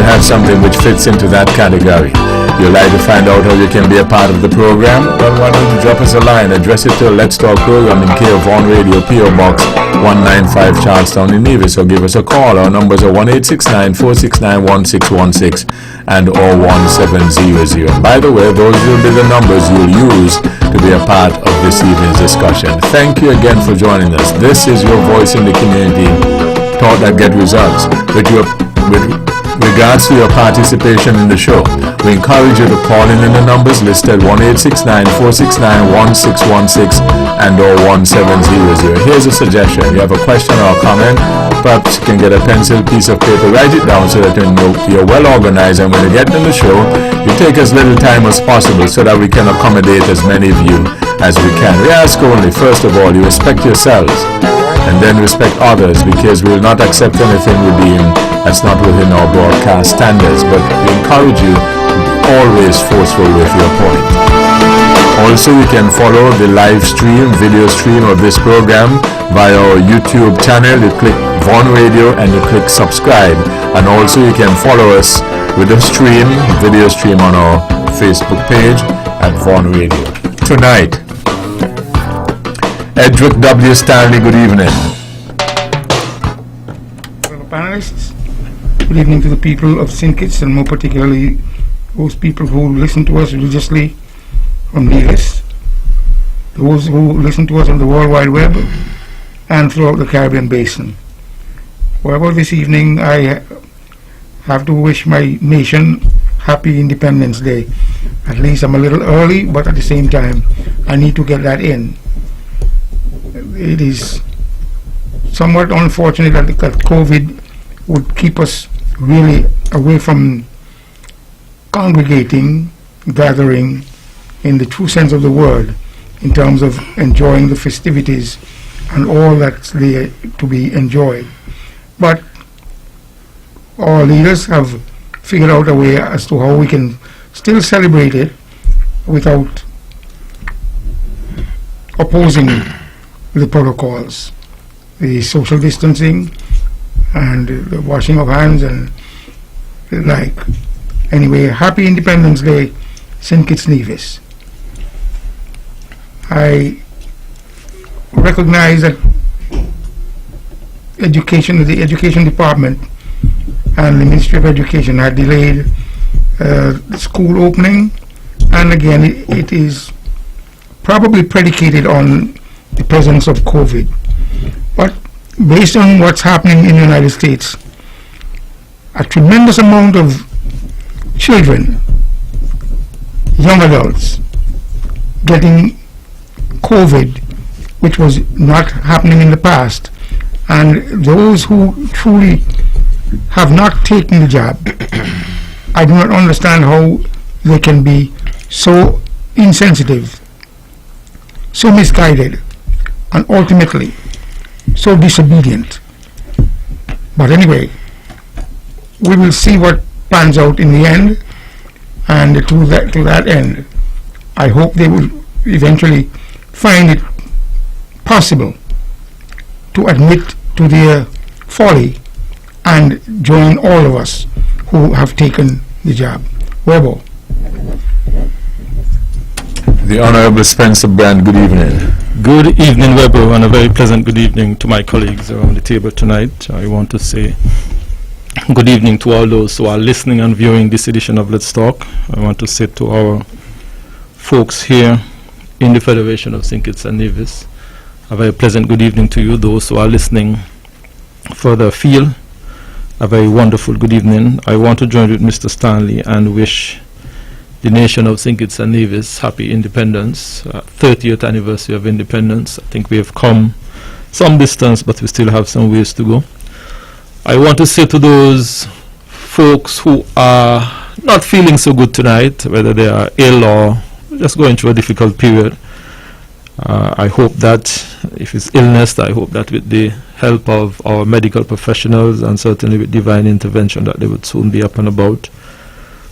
have something which fits into that category. You'd like to find out how you can be a part of the program? Well, why don't you drop us a line, address it to Let's Talk program in care of On Radio, PO Box 195 Charlestown in Nevis, or give us a call. Our numbers are 1-869-469-1616 and or 1700. By the way, those will be the numbers you'll use to be a part of this evening's discussion. Thank you again for joining us. This is your voice in the community, Thought That Get Results. With regards to your participation in the show, we encourage you to call in the numbers listed 1-869-469-1616 and or 1700. Here's a suggestion. You have a question or a comment, perhaps you can get a pencil, piece of paper, write it down so that you're well organized, and when you get in the show, you take as little time as possible so that we can accommodate as many of you as we can. We ask only, first of all, you respect yourselves and then respect others, because we will not accept anything we deem that's not within our broadcast standards, but we encourage you to be always forceful with your point. Also, you can follow the live stream, video stream of this program via our YouTube channel. You click Von Radio and you click subscribe, and also you can follow us with the stream, video stream, on our Facebook page at Von Radio. Tonight, Edric W. Stanley, good evening. Fellow panelists, good evening to the people of St. Kitts, and more particularly those people who listen to us religiously from Nevis, those who listen to us on the World Wide Web and throughout the Caribbean Basin. However, this evening I have to wish my nation happy Independence Day. At least I'm a little early, but at the same time I need to get that in. It is somewhat unfortunate that COVID would keep us really away from congregating, gathering in the true sense of the word, in terms of enjoying the festivities and all that's there to be enjoyed. But our leaders have figured out a way as to how we can still celebrate it without opposing the protocols, the social distancing and the washing of hands and the like. Anyway, happy Independence Day, St. Kitts Nevis. I recognize that the Education Department and the Ministry of Education had delayed the school opening, and again it is probably predicated on the presence of COVID. But based on what's happening in the United States, a tremendous amount of children, young adults, getting COVID, which was not happening in the past, and those who truly have not taken the jab, I do not understand how they can be so insensitive, so misguided, and ultimately so disobedient. But anyway, we will see what pans out in the end, and to that end, I hope they will eventually find it possible to admit to their folly and join all of us who have taken the jab. Webbo. The Honorable Spencer Brand, good evening. Good evening, Webbo, and a very pleasant good evening to my colleagues around the table tonight. I want to say good evening to all those who are listening and viewing this edition of Let's Talk. I want to say to our folks here in the Federation of St. Kitts and Nevis, a very pleasant good evening to you. Those who are listening further afield, a very wonderful good evening. I want to join with Mr. Stanley and wish the nation of St. Kitts and Nevis happy independence, 30th anniversary of independence. I think we have come some distance, but we still have some ways to go. I want to say to those folks who are not feeling so good tonight, whether they are ill or just going through a difficult period, I hope that if it's illness, I hope that with the help of our medical professionals and certainly with divine intervention, that they would soon be up and about.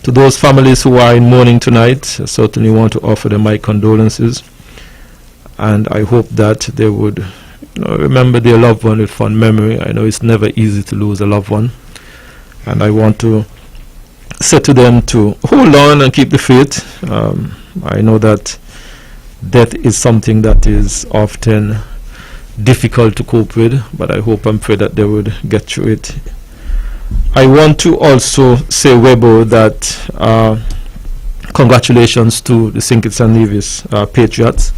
To those families who are in mourning tonight, I certainly want to offer them my condolences, and I hope that they would remember their loved one with fond memory. I know it's never easy to lose a loved one, and I want to say to them to hold on and keep the faith. I know that death is something that is often difficult to cope with, but I hope and pray that they would get through it. I want to also say, Webbo, that congratulations to the St. Kitts and Nevis Patriots.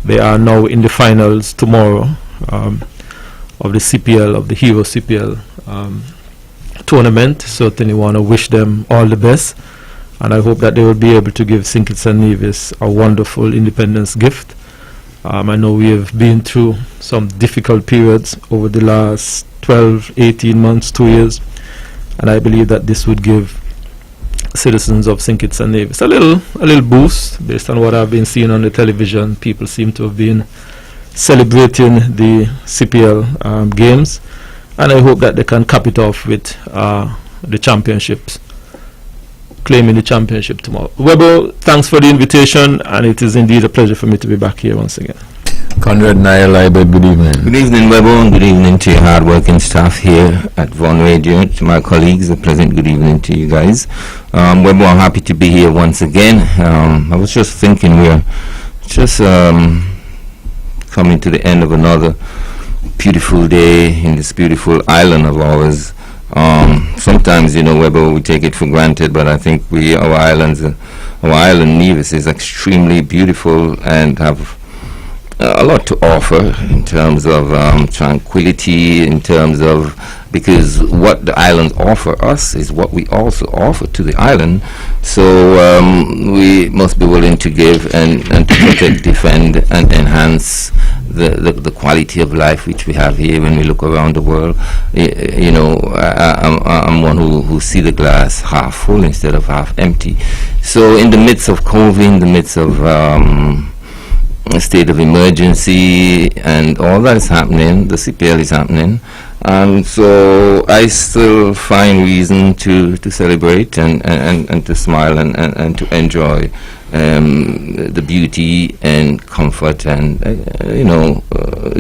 They are now in the finals tomorrow of the CPL, of the Hero CPL tournament. Certainly want to wish them all the best, and I hope that they will be able to give St. Kitts and Nevis a wonderful independence gift. I know we have been through some difficult periods over the last 12, 18 months, 2 years, and I believe that this would give citizens of St. Kitts and Nevis a little boost based on what I've been seeing on the television. People seem to have been celebrating the CPL games, and I hope that they can cap it off with the championships, claiming the championship tomorrow. Webbo, thanks for the invitation, and it is indeed a pleasure for me to be back here once again. Conrad Niall, Herbert, good evening. Good evening, Webbo, and good evening to your hard-working staff here at Vaughan Radio. To my colleagues, a pleasant good evening to you guys. Webbo, I'm happy to be here once again. I was just thinking we're just coming to the end of another beautiful day in this beautiful island of ours. Sometimes, Webbo, we take it for granted, but I think our island Nevis is extremely beautiful and have a lot to offer in terms of tranquility, in terms of, because what the islands offer us is what we also offer to the island. So we must be willing to give and to protect, defend, and enhance the quality of life which we have here when we look around the world. I'm one who see the glass half full instead of half empty. So in the midst of COVID, in the midst of a state of emergency and all that is happening, the CPL is happening, and so I still find reason to celebrate and to smile and to enjoy the beauty and comfort and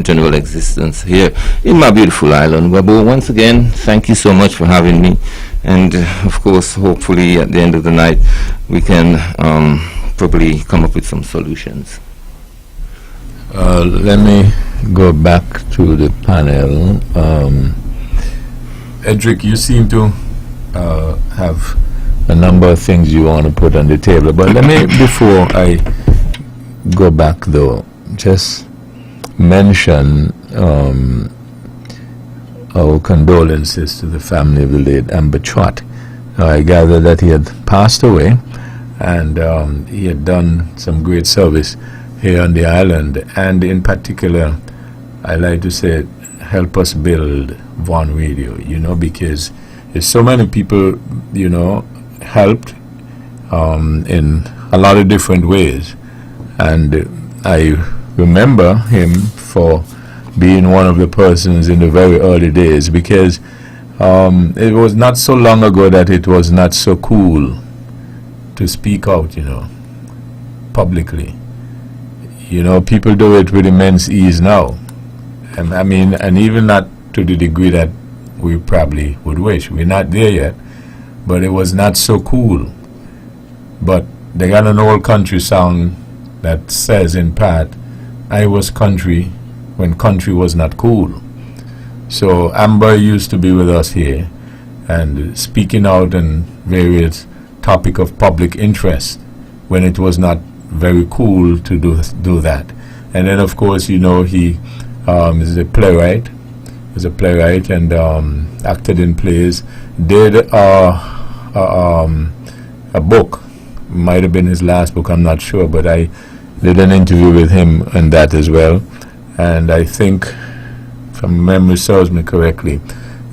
general existence here in my beautiful island. Webbo, once again, thank you so much for having me, and of course, hopefully at the end of the night we can probably come up with some solutions. Let me go back to the panel. Edric, you seem to have a number of things you want to put on the table, but let me, before I go back though, just mention our condolences to the family of the late Amber Trot. I gather that he had passed away, and he had done some great service here on the island, and in particular, I like to say, help us build Vaughan Radio, because there's so many people, helped in a lot of different ways, and I remember him for being one of the persons in the very early days, because it was not so long ago that it was not so cool to speak out, publicly. People do it with immense ease now. And even not to the degree that we probably would wish. We're not there yet, but it was not so cool. But they got an old country song that says, in part, I was country when country was not cool. So Amber used to be with us here and speaking out on various topic of public interest when it was not very cool to do that. And then of course he is a playwright, and acted in plays, did a book, might have been his last book, I'm not sure, but I did an interview with him on that as well, and I think, if my memory serves me correctly,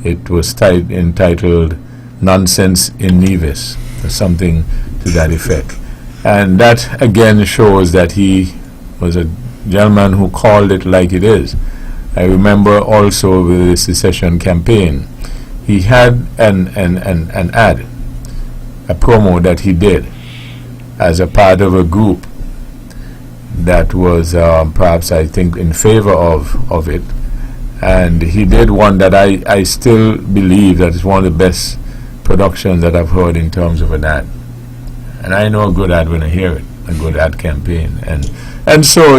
it was entitled Nonsense in Nevis, or something to that effect. And that again shows that he was a gentleman who called it like it is. I remember also with the secession campaign, he had an ad, a promo that he did as a part of a group that was perhaps, I think, in favor of it. And he did one that I still believe that is one of the best productions that I've heard in terms of an ad. And I know a good ad when I hear it, a good ad campaign. And so,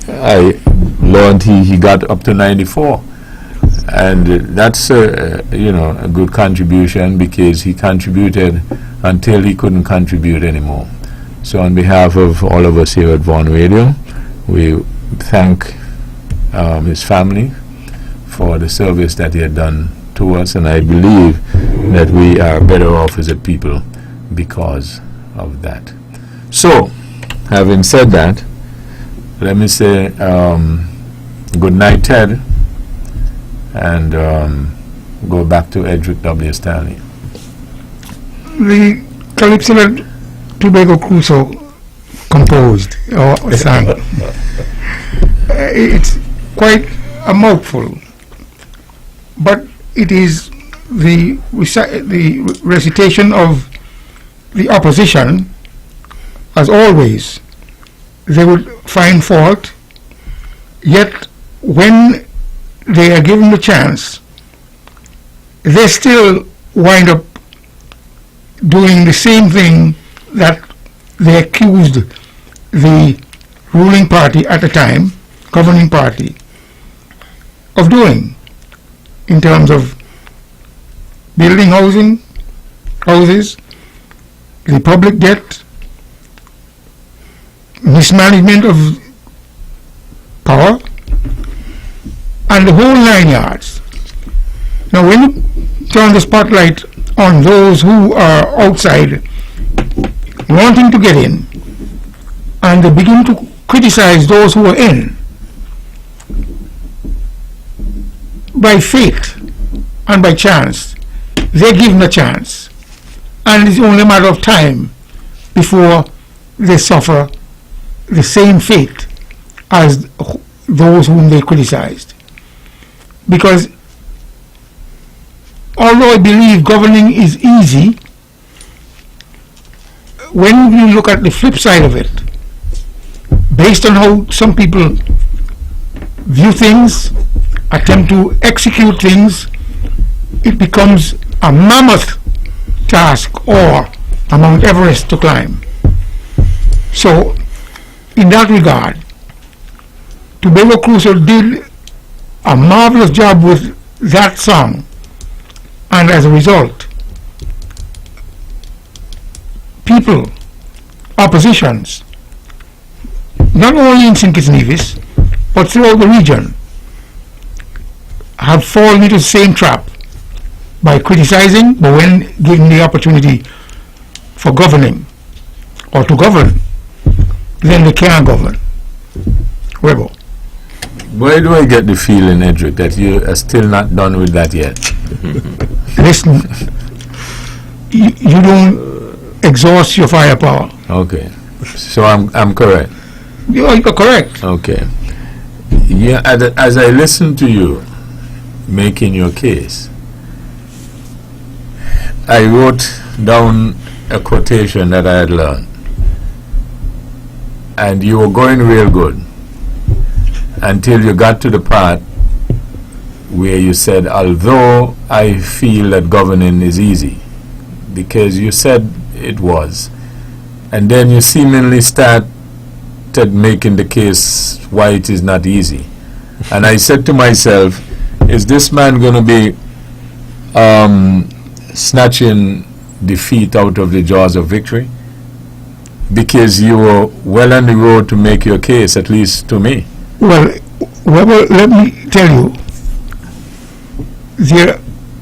I learned he got up to 94. And that's, a good contribution, because he contributed until he couldn't contribute anymore. So on behalf of all of us here at Vaughan Radio, we thank his family for the service that he had done to us, and I believe that we are better off as a people because of that. So, having said that, let me say good night, Ted, and go back to Edric W. Stanley. The calypso that Tobago Crusoe composed or sang, it's quite a mouthful, but it is the recitation of the opposition. As always, they would find fault, yet when they are given the chance, they still wind up doing the same thing that they accused the ruling party at the time, governing party, of doing, in terms of building houses, the public debt, mismanagement of power, and the whole 9 yards. Now, when you turn the spotlight on those who are outside wanting to get in, and they begin to criticize those who are in, by fate and by chance, they give them a chance, and it's only a matter of time before they suffer the same fate as those whom they criticized. Because although I believe governing is easy, when you look at the flip side of it, based on how some people view things, attempt to execute things, it becomes a mammoth task or a Mount Everest to climb. So, in that regard, Tobago Crusoe did a marvelous job with that song, and as a result, people, oppositions, not only in St. Kitts Nevis, but throughout the region, have fallen into the same trap by criticizing, but when given the opportunity for governing or to govern, then they can't govern. Webbo. Where do I get the feeling, Edric, that you are still not done with that yet? Listen, you don't exhaust your firepower. Okay, so I'm correct. You're correct. Okay. Yeah, as I listen to you making your case, I wrote down a quotation that I had learned, and you were going real good until you got to the part where you said, although I feel that governing is easy, because you said it was, and then you seemingly started making the case why it is not easy. And I said to myself, is this man going to be snatching defeat out of the jaws of victory? Because you were well on the road to make your case, at least to me. Well, let me tell you, there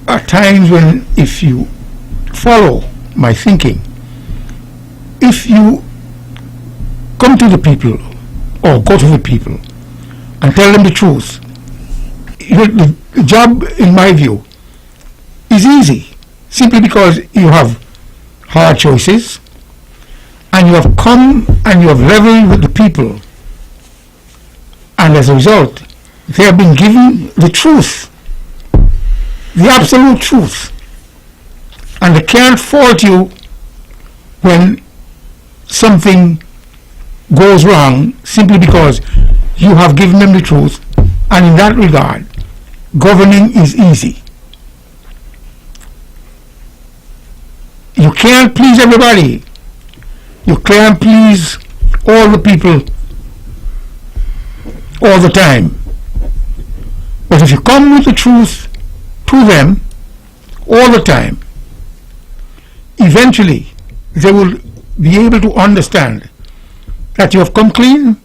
are times when, if you follow my thinking, if you come to the people or go to the people and tell them the truth, the job, in my view, is easy, simply because you have hard choices and you have come and you have leveled with the people, and as a result they have been given the truth, the absolute truth, and they can't fault you when something goes wrong simply because you have given them the truth. And in that regard, governing is easy. You can't please everybody. You can't please all the people all the time. But if you come with the truth to them all the time, eventually they will be able to understand that you have come clean,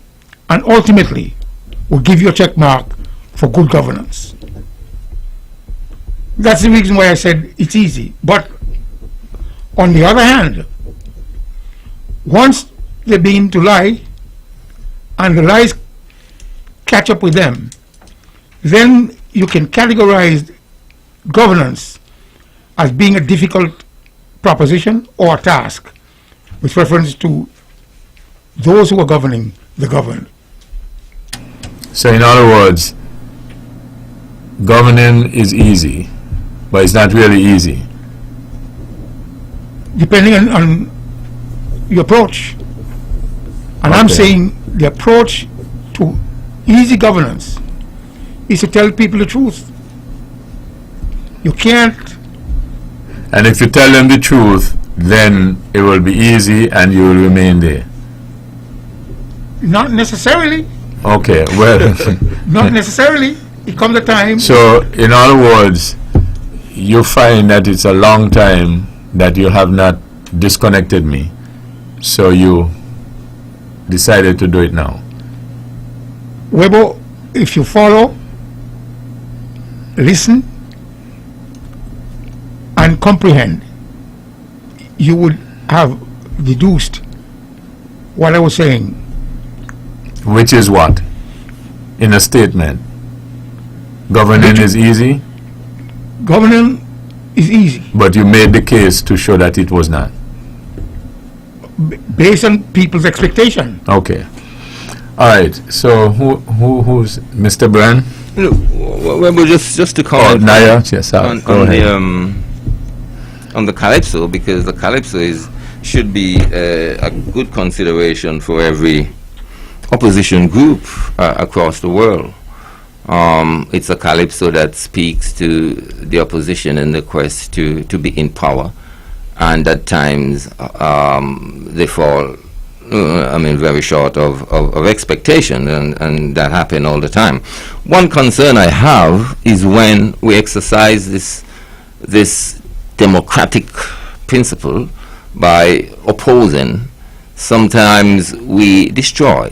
and ultimately will give you a check mark for good governance. That's the reason why I said it's easy. But on the other hand, once they begin to lie and the lies catch up with them, then you can categorize governance as being a difficult proposition or task with reference to those who are governing the governed. So in other words, governing is easy, but it's not really easy. Depending on your approach. And I'm Okay. saying the approach to easy governance is to tell people the truth. You can't. And if you tell them the truth, then it will be easy and you will remain there. Not necessarily. Okay, well, Not necessarily. It comes a time. so in other words, you find that it's a long time that you have not disconnected me, so you decided to do it now. Webbo, if you follow, listen, and comprehend, you would have deduced what I was saying. Which is what? In a statement. Governing is easy, Governing is easy but you made the case to show that it was not. based on people's expectation. Okay. All right. So who's Mr. Brand? Well, just to Oh, comment Naya. Yes, sir. on, Go on ahead. the on the calypso, because the calypso should be a good consideration for every opposition group across the world. It's a calypso that speaks to the opposition in the quest to be in power, and at times they fall, very short of expectation, and that happen all the time. One concern I have is when we exercise this democratic principle by opposing, sometimes we destroy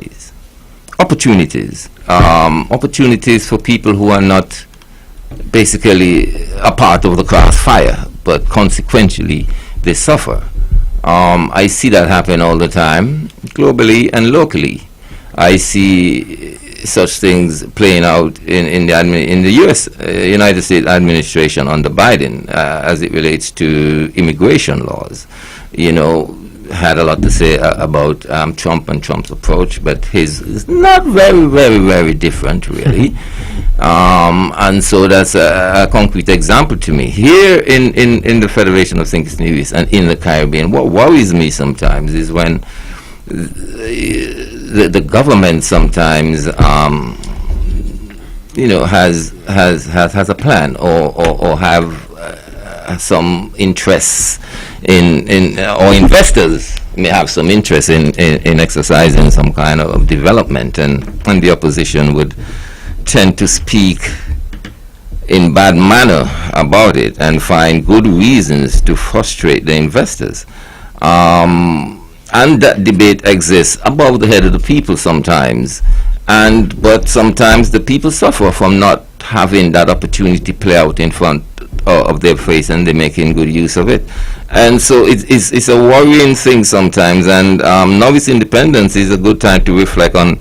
opportunities for people who are not basically a part of the crossfire, but consequently they suffer. I see that happen all the time, globally and locally. I see such things playing out in the U.S. United States administration under Biden as it relates to immigration laws. Had a lot to say about Trump and Trump's approach, but his is not very, very, very different, really. And so that's a concrete example to me. Here in the Federation of St. Kitts and Nevis and in the Caribbean, what worries me sometimes is when the government sometimes has a plan or have some interests or investors may have some interest in exercising some kind of development, and the opposition would tend to speak in bad manner about it and find good reasons to frustrate the investors. And that debate exists above the head of the people sometimes, but sometimes the people suffer from not having that opportunity play out in front of their face, and they're making good use of it. And so it's a worrying thing sometimes, and novice independence is a good time to reflect on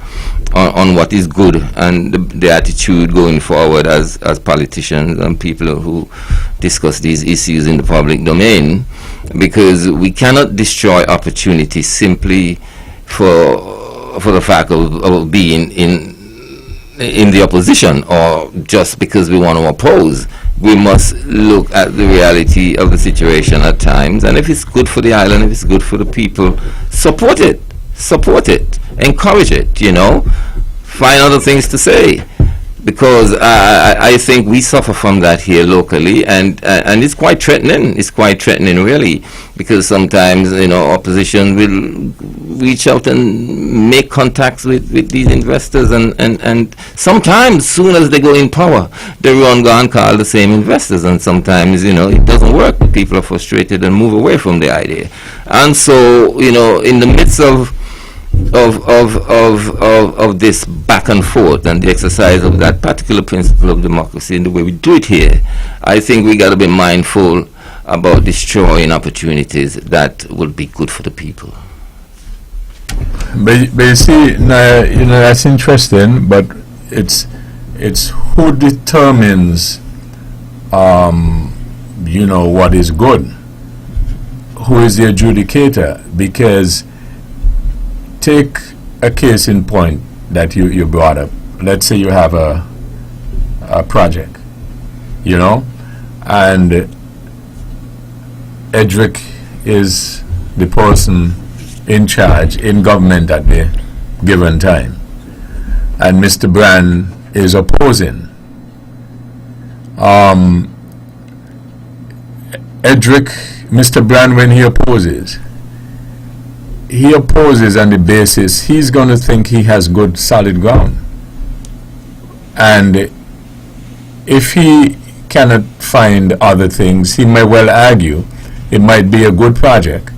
what is good and the attitude going forward as politicians and people who discuss these issues in the public domain, because we cannot destroy opportunities simply for the fact of being in the opposition, or just because we want to oppose. We must look at the reality of the situation at times, and if it's good for the island, if it's good for the people, support it, encourage it, find other things to say. because I think we suffer from that here locally, and it's quite threatening. It's quite threatening, really, because sometimes opposition will reach out and make contacts with these investors, and sometimes soon as they go in power, they run go and call the same investors, and sometimes it doesn't work. People are frustrated and move away from the idea, and so in the midst of this back and forth and the exercise of that particular principle of democracy and the way we do it here, I think we got to be mindful about destroying opportunities that will be good for the people. But you see, now, that's interesting, but it's who determines what is good, who is the adjudicator, because take a case in point that you brought up. Let's say you have a project, and Edric is the person in charge in government at the given time, and Mr. Brand is opposing. Mr. Brand, when he opposes on the basis he's going to think he has good solid ground, and if he cannot find other things, he may well argue it might be a good project,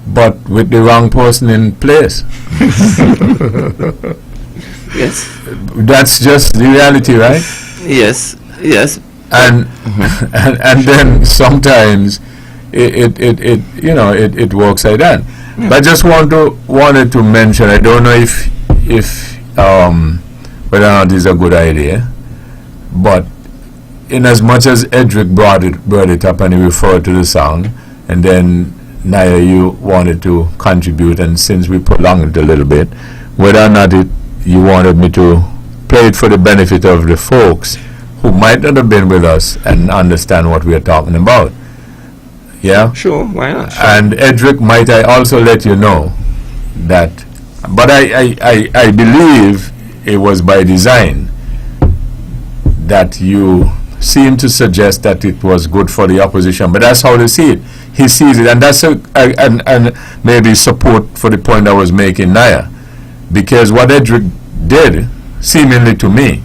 but with the wrong person in place. Yes, that's just the reality, right? Yes. And then sometimes it works like that. But I just wanted to mention, I don't know if whether or not it's a good idea, but in as much as Edric brought it up and he referred to the song, and then Naya, you wanted to contribute, and since we prolonged it a little bit, whether or not you wanted me to play it for the benefit of the folks who might not have been with us and understand what we are talking about. Yeah? Sure, why not? Sure. And Edric, might I also let you know that, but I believe it was by design that you seem to suggest that it was good for the opposition, but that's how they see it. He sees it, and that's and maybe support for the point I was making, Naya, because what Edric did, seemingly to me,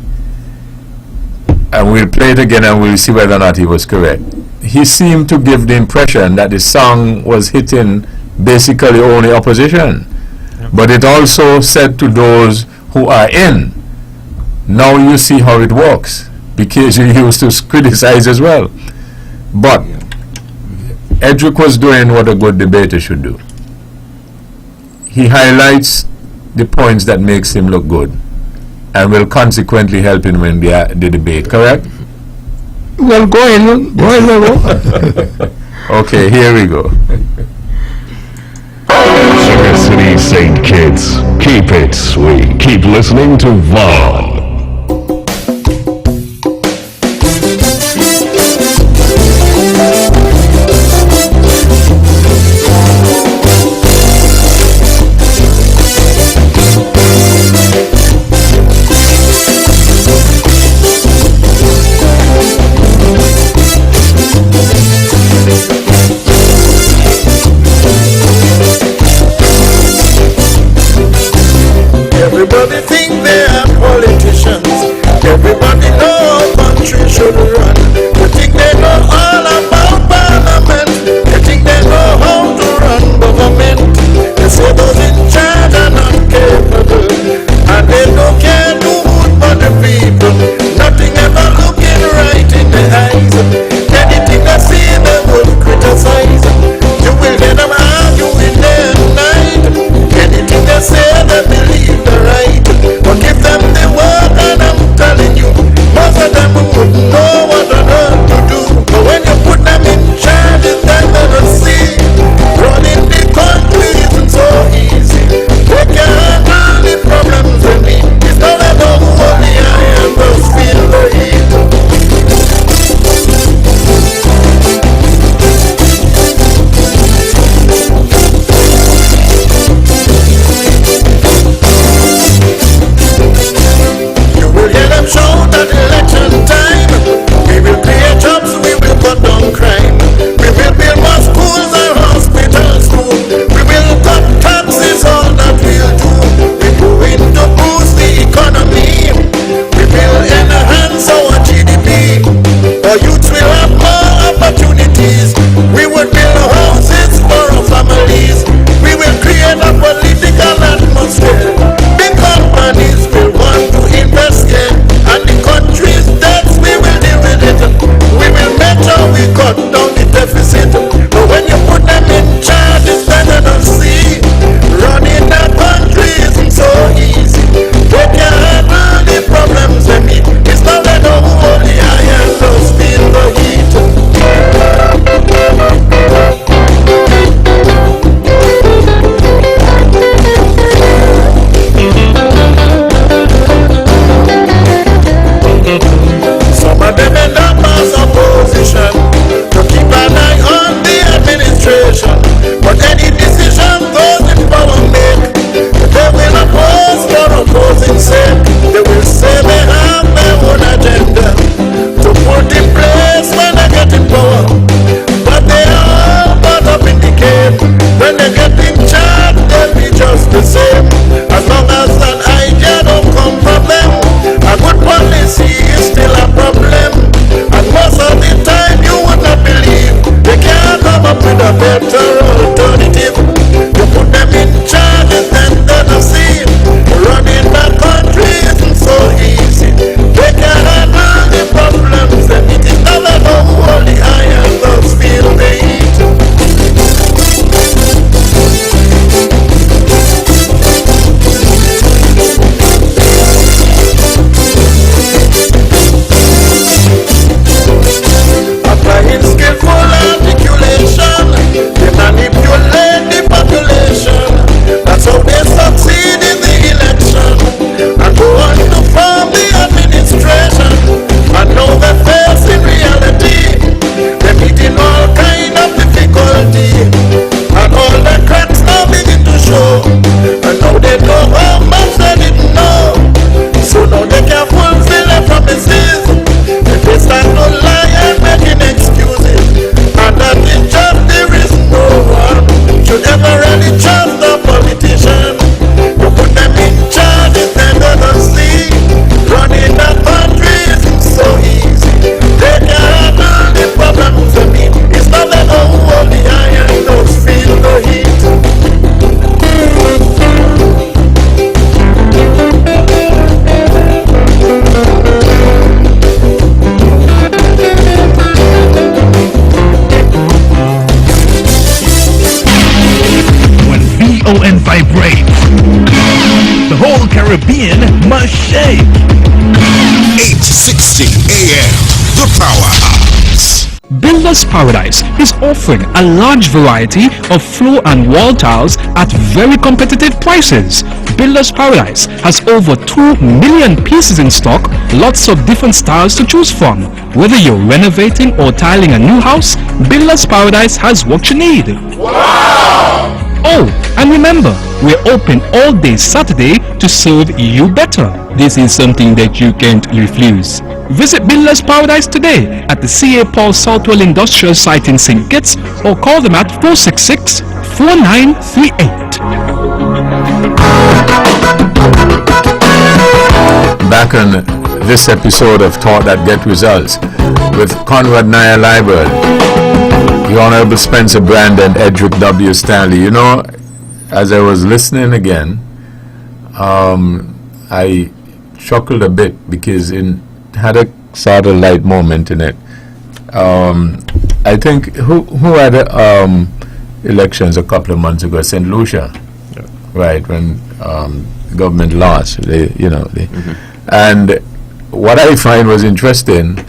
and we'll play it again and we'll see whether or not he was correct. He seemed to give the impression that the song was hitting basically only opposition. Yep. But it also said to those who are in, now you see how it works, because you used to criticize as well. But Edric was doing what a good debater should do. He highlights the points that makes him look good and will consequently help him in the debate, correct? Well, go ahead, Webbo. Okay, here we go. Sugar City St. Kitts, keep it sweet. Keep listening to Vaughn. Everybody think they're politicians. rattle and vibrate. The whole Caribbean must shake. 860 AM, the powerhouse. Builders Paradise is offering a large variety of floor and wall tiles at very competitive prices. Builders Paradise has over 2 million pieces in stock, lots of different styles to choose from. Whether you're renovating or tiling a new house, Builders Paradise has what you need. Wow! Oh, and remember, we're open all day Saturday to serve you better. This is something that you can't refuse. Visit Builders Paradise today at the C.A. Paul Southwell Industrial Site in St. Kitts or call them at 466-4938. Back on this episode of Thought That Get Results with Conrad Naya Liebert, the Honorable Spencer Brand and Edric W. Stanley. You know, as I was listening again, I chuckled a bit because it had a sort of light moment in it. I think who had elections a couple of months ago? St. Lucia, yeah. Right, when government lost. And what I find was interesting,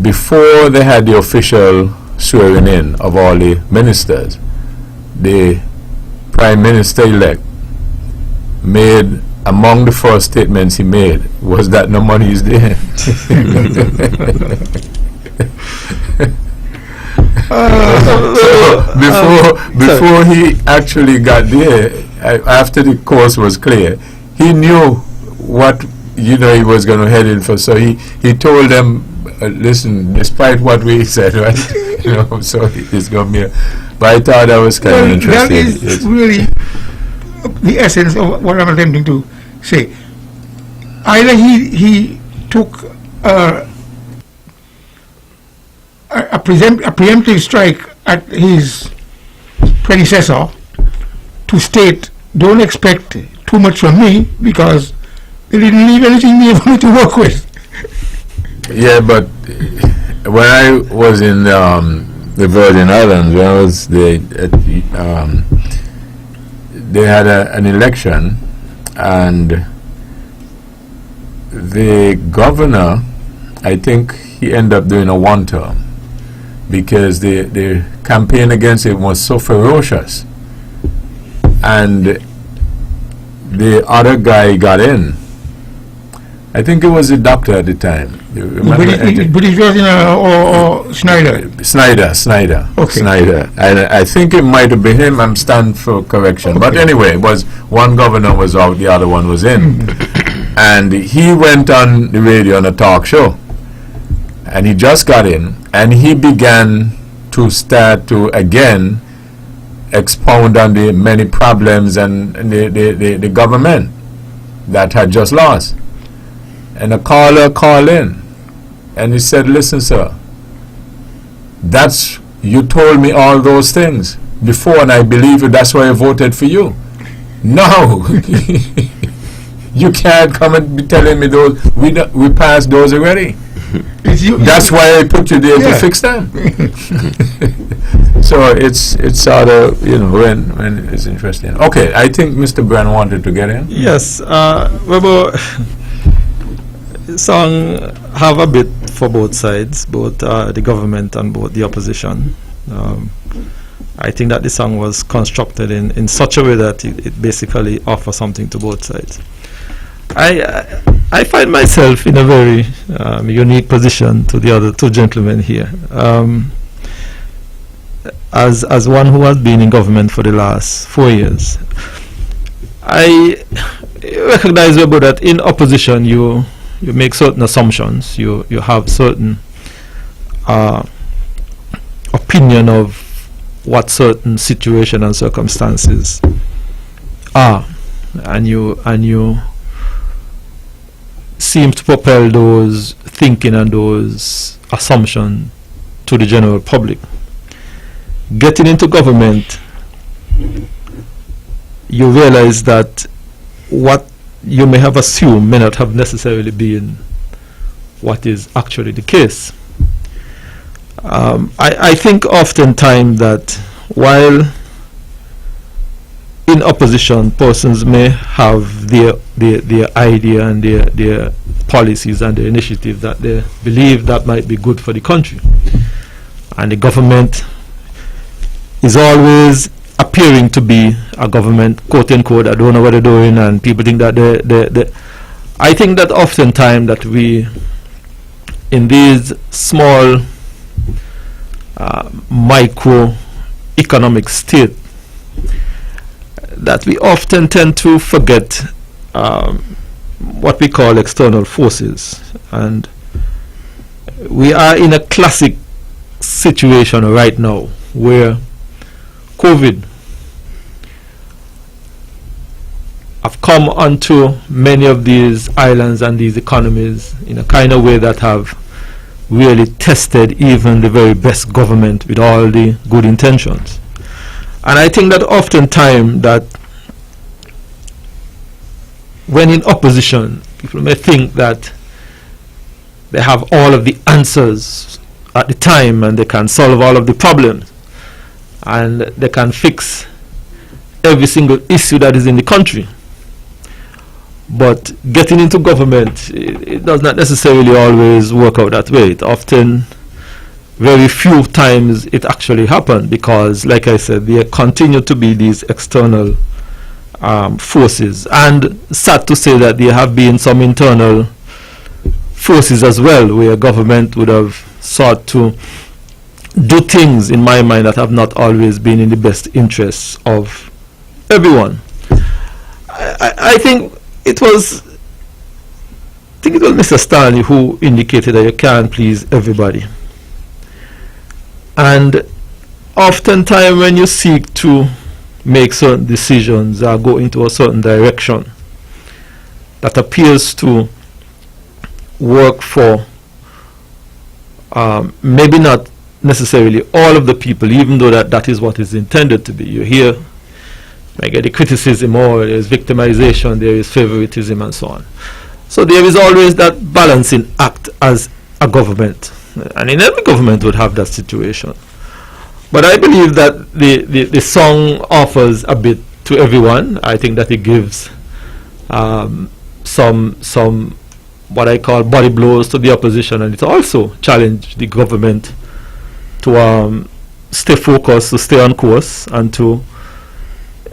before they had the official swearing in of all the ministers, the Prime Minister-elect made, among the first statements he made was that no money is there. Before he actually got there, after the course was clear, he knew what he was going to head in for. So he told them, listen, despite what we said, right? So it's going to be. But I thought that was kind of interesting. That is really the essence of what I'm attempting to say. Either he took a preemptive strike at his predecessor to state, don't expect too much from me because they didn't leave anything there for me to work with. Yeah, but when I was in the Virgin Islands, when I was they had an election, and the governor, I think he ended up doing a one-term because the campaign against him was so ferocious, and the other guy got in. I think it was a doctor at the time. British Virgin or Snyder? Snyder. Okay. Snyder. I think it might have been him. I'm stand for correction. Okay. But anyway, it was one governor was out, the other one was in. And he went on the radio on a talk show. And he just got in, and he began to start to again expound on the many problems and the government that had just lost. And a caller called in, and he said, listen, sir, you told me all those things before, and I believe you, that's why I voted for you. No, you can't come and be telling me those, we passed those already. That's why I put you there to fix them. So it's sort of, when it's interesting. Okay, I think Mr. Brand wanted to get in. Yes, Webbo, song have a bit for both sides, both the government and both the opposition. I think that the song was constructed in such a way that it basically offers something to both sides. I find myself in a very unique position to the other two gentlemen here. As one who has been in government for the last 4 years, I recognize, Webbo, that in opposition you make certain assumptions, you have certain opinion of what certain situation and circumstances are, and you seem to propel those thinking and those assumptions to the general public. Getting into government, you realize that what you may have assumed may not have necessarily been what is actually the case. I think oftentimes that while in opposition, persons may have their idea and their policies and their initiative that they believe that might be good for the country. And the government is always appearing to be a government, quote unquote, I don't know what they're doing, and people think that I think that oftentimes that we, in these small microeconomic state, that we often tend to forget what we call external forces. And we are in a classic situation right now where COVID have come onto many of these islands and these economies in a kind of way that have really tested even the very best government with all the good intentions. And I think that oftentimes that when in opposition, people may think that they have all of the answers at the time and they can solve all of the problems and they can fix every single issue that is in the country. But getting into government, it does not necessarily always work out that way. It often, very few times it actually happens, because, like I said, there continue to be these external forces. And sad to say that there have been some internal forces as well, where government would have sought to do things, in my mind, that have not always been in the best interests of everyone. I think it was Mr. Stanley who indicated that you can't please everybody. And oftentimes when you seek to make certain decisions or go into a certain direction that appears to work for maybe not necessarily all of the people, even though that is what is intended to be. You hear, I get the criticism, or there is victimization, there is favoritism, and so on. So there is always that balancing act as a government, and in every government would have that situation. But I believe that the song offers a bit to everyone. I think that it gives some what I call body blows to the opposition, and it also challenged the government to stay focused, to stay on course, and to,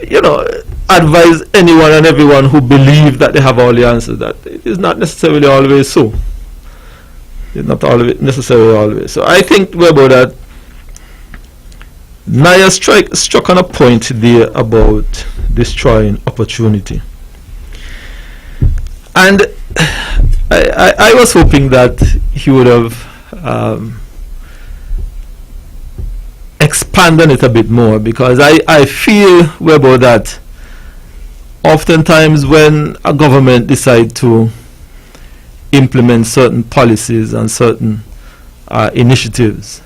you know, advise anyone and everyone who believe that they have all the answers that it is not necessarily always so. It's not always necessarily always. So I think, Webbo, that Naya struck on a point there about destroying opportunity. And I was hoping that he would have expanded it a bit more, because I feel, Webbo, that oftentimes when a government decides to implement certain policies and certain initiatives,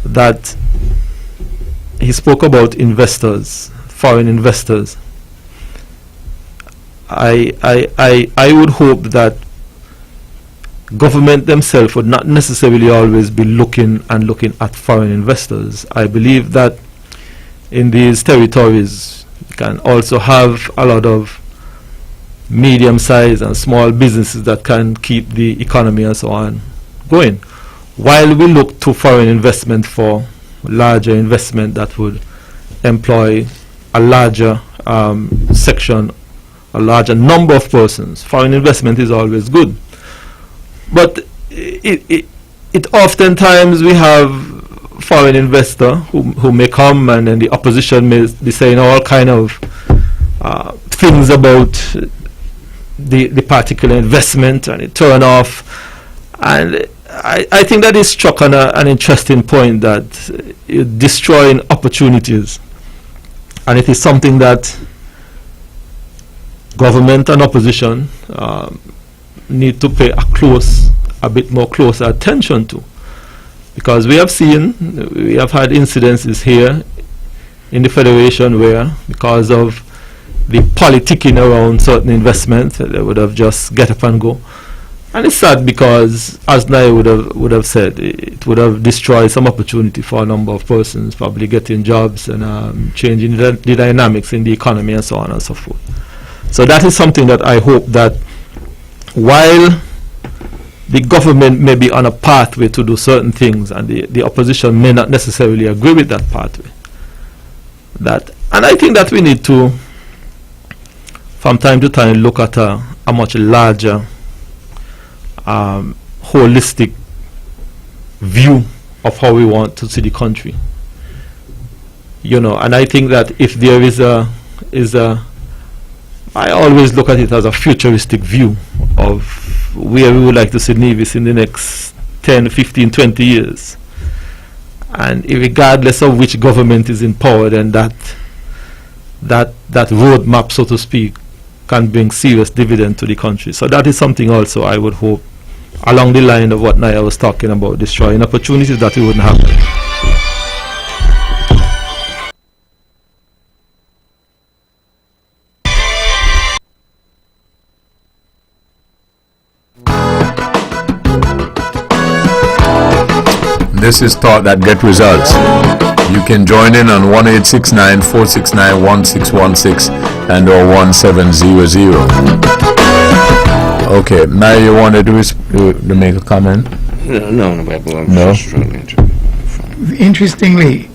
that he spoke about investors, foreign investors. I would hope that government themselves would not necessarily always be looking at foreign investors. I believe that in these territories you can also have a lot of medium-sized and small businesses that can keep the economy and so on going, while we look to foreign investment for larger investment that would employ a larger section, a larger number of persons. Foreign investment is always good. But it oftentimes we have foreign investor who may come, and then the opposition may be saying all kind of things about the particular investment, and it turn off. And I think that is struck on an interesting point, that destroying opportunities, and it is something that government and opposition need to pay a bit more closer attention to, because we have had incidences here in the Federation where, because of the politicking around certain investments, they would have just get up and go. And it's sad because, as Naya would have said, it would have destroyed some opportunity for a number of persons, probably getting jobs and changing the dynamics in the economy and so on and so forth. So that is something that I hope that while the government may be on a pathway to do certain things and the opposition may not necessarily agree with that pathway, and I think that we need to, from time to time, look at a much larger holistic view of how we want to see the country. And I think that if there is I always look at it as a futuristic view of where we would like to see Nevis in the next 10, 15, 20 years. And regardless of which government is in power, then that roadmap, so to speak, can bring serious dividend to the country. So that is something also I would hope, along the line of what Naya was talking about, destroying opportunities that we wouldn't have. This is Thought That Get Results. You can join in on 1-869-469-1616 and or 1700. Okay, now you wanted to make a comment? No, Webbo, No? just struggling to find. Interestingly,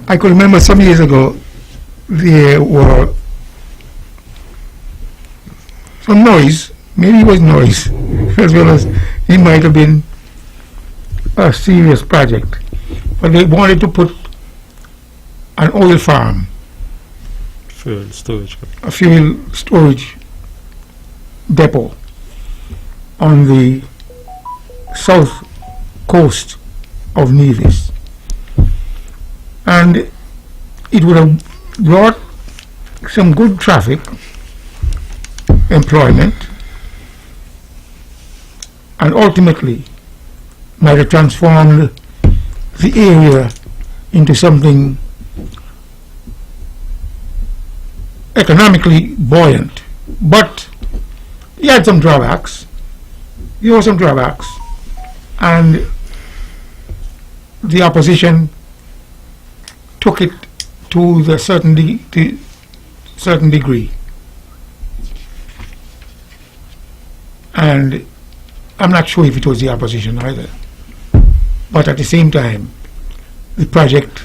I could remember some years ago there were some noise, maybe it was noise, as well as it might have been a serious project, but they wanted to put an oil farm, Fuel storage. a fuel storage depot on the south coast of Nevis, and it would have brought some good traffic, employment, and ultimately might have transformed the area into something economically buoyant. But he had some drawbacks. There were some drawbacks, and the opposition took it to the certain degree. And I'm not sure if it was the opposition either. But at the same time, the project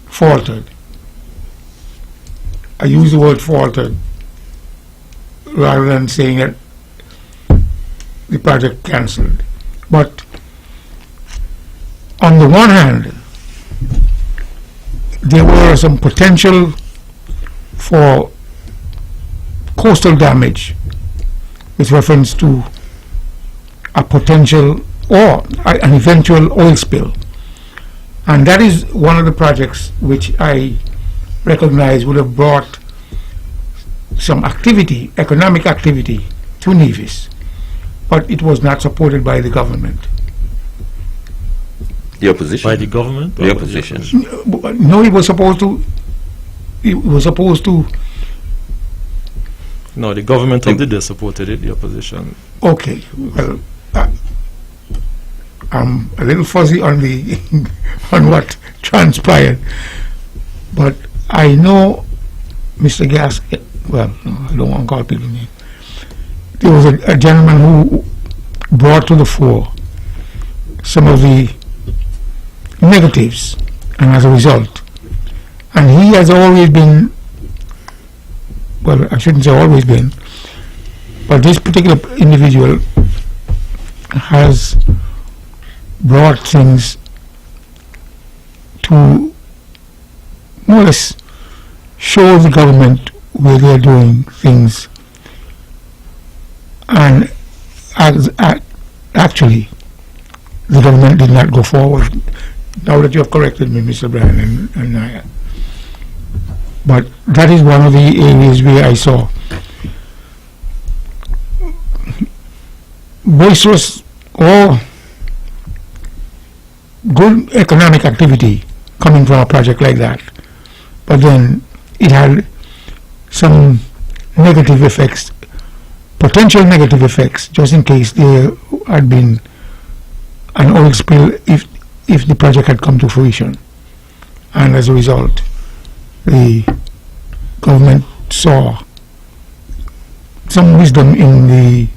faltered. I use the word faltered rather than saying that the project cancelled. But on the one hand, there were some potential for coastal damage with reference to a potential or an eventual oil spill. And that is one of the projects which I recognize would have brought some activity, economic activity, to Nevis. But it was not supported by the government. The opposition? By the government? The opposition. No, it was supposed to. No, the government of the day supported it, the opposition. Okay, well, I'm a little fuzzy on the on what transpired, but I know Mr. Gasket. Well, no, I don't want to call people names. There was a gentleman who brought to the fore some of the negatives, and as a result, and he has always been, well, I shouldn't say always been, but this particular individual has brought things to more or less show the government where they're doing things, and actually the government did not go forward. Now that you have corrected me, Mr. Bryan and Naya. But that is one of the areas where I saw boisterous or good economic activity coming from a project like that. But then it had some negative effects, potential negative effects, just in case there had been an oil spill if the project had come to fruition. And as a result, the government saw some wisdom in the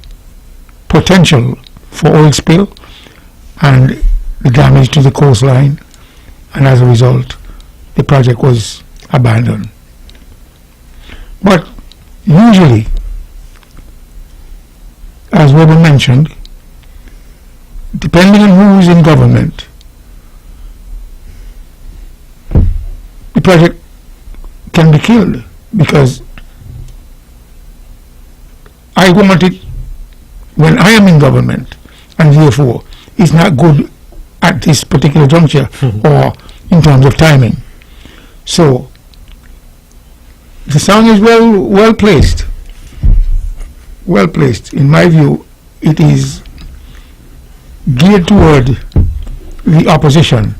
potential for oil spill and the damage to the coastline, and as a result, the project was abandoned. But usually, as Webbo mentioned, depending on who is in government, the project can be killed, because I want it when I am in government, and therefore it's not good at this particular juncture or in terms of timing. So the song is well placed. Well placed. In my view, it is geared toward the opposition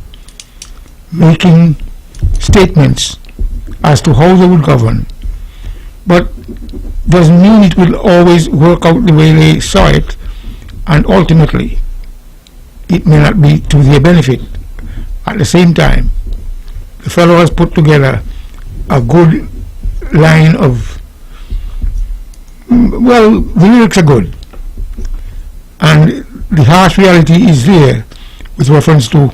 making statements as to how they would govern, but doesn't mean it will always work out the way they saw it, and ultimately it may not be to their benefit. At the same time, the fellow has put together a good line of, well, the lyrics are good, and the harsh reality is there with reference to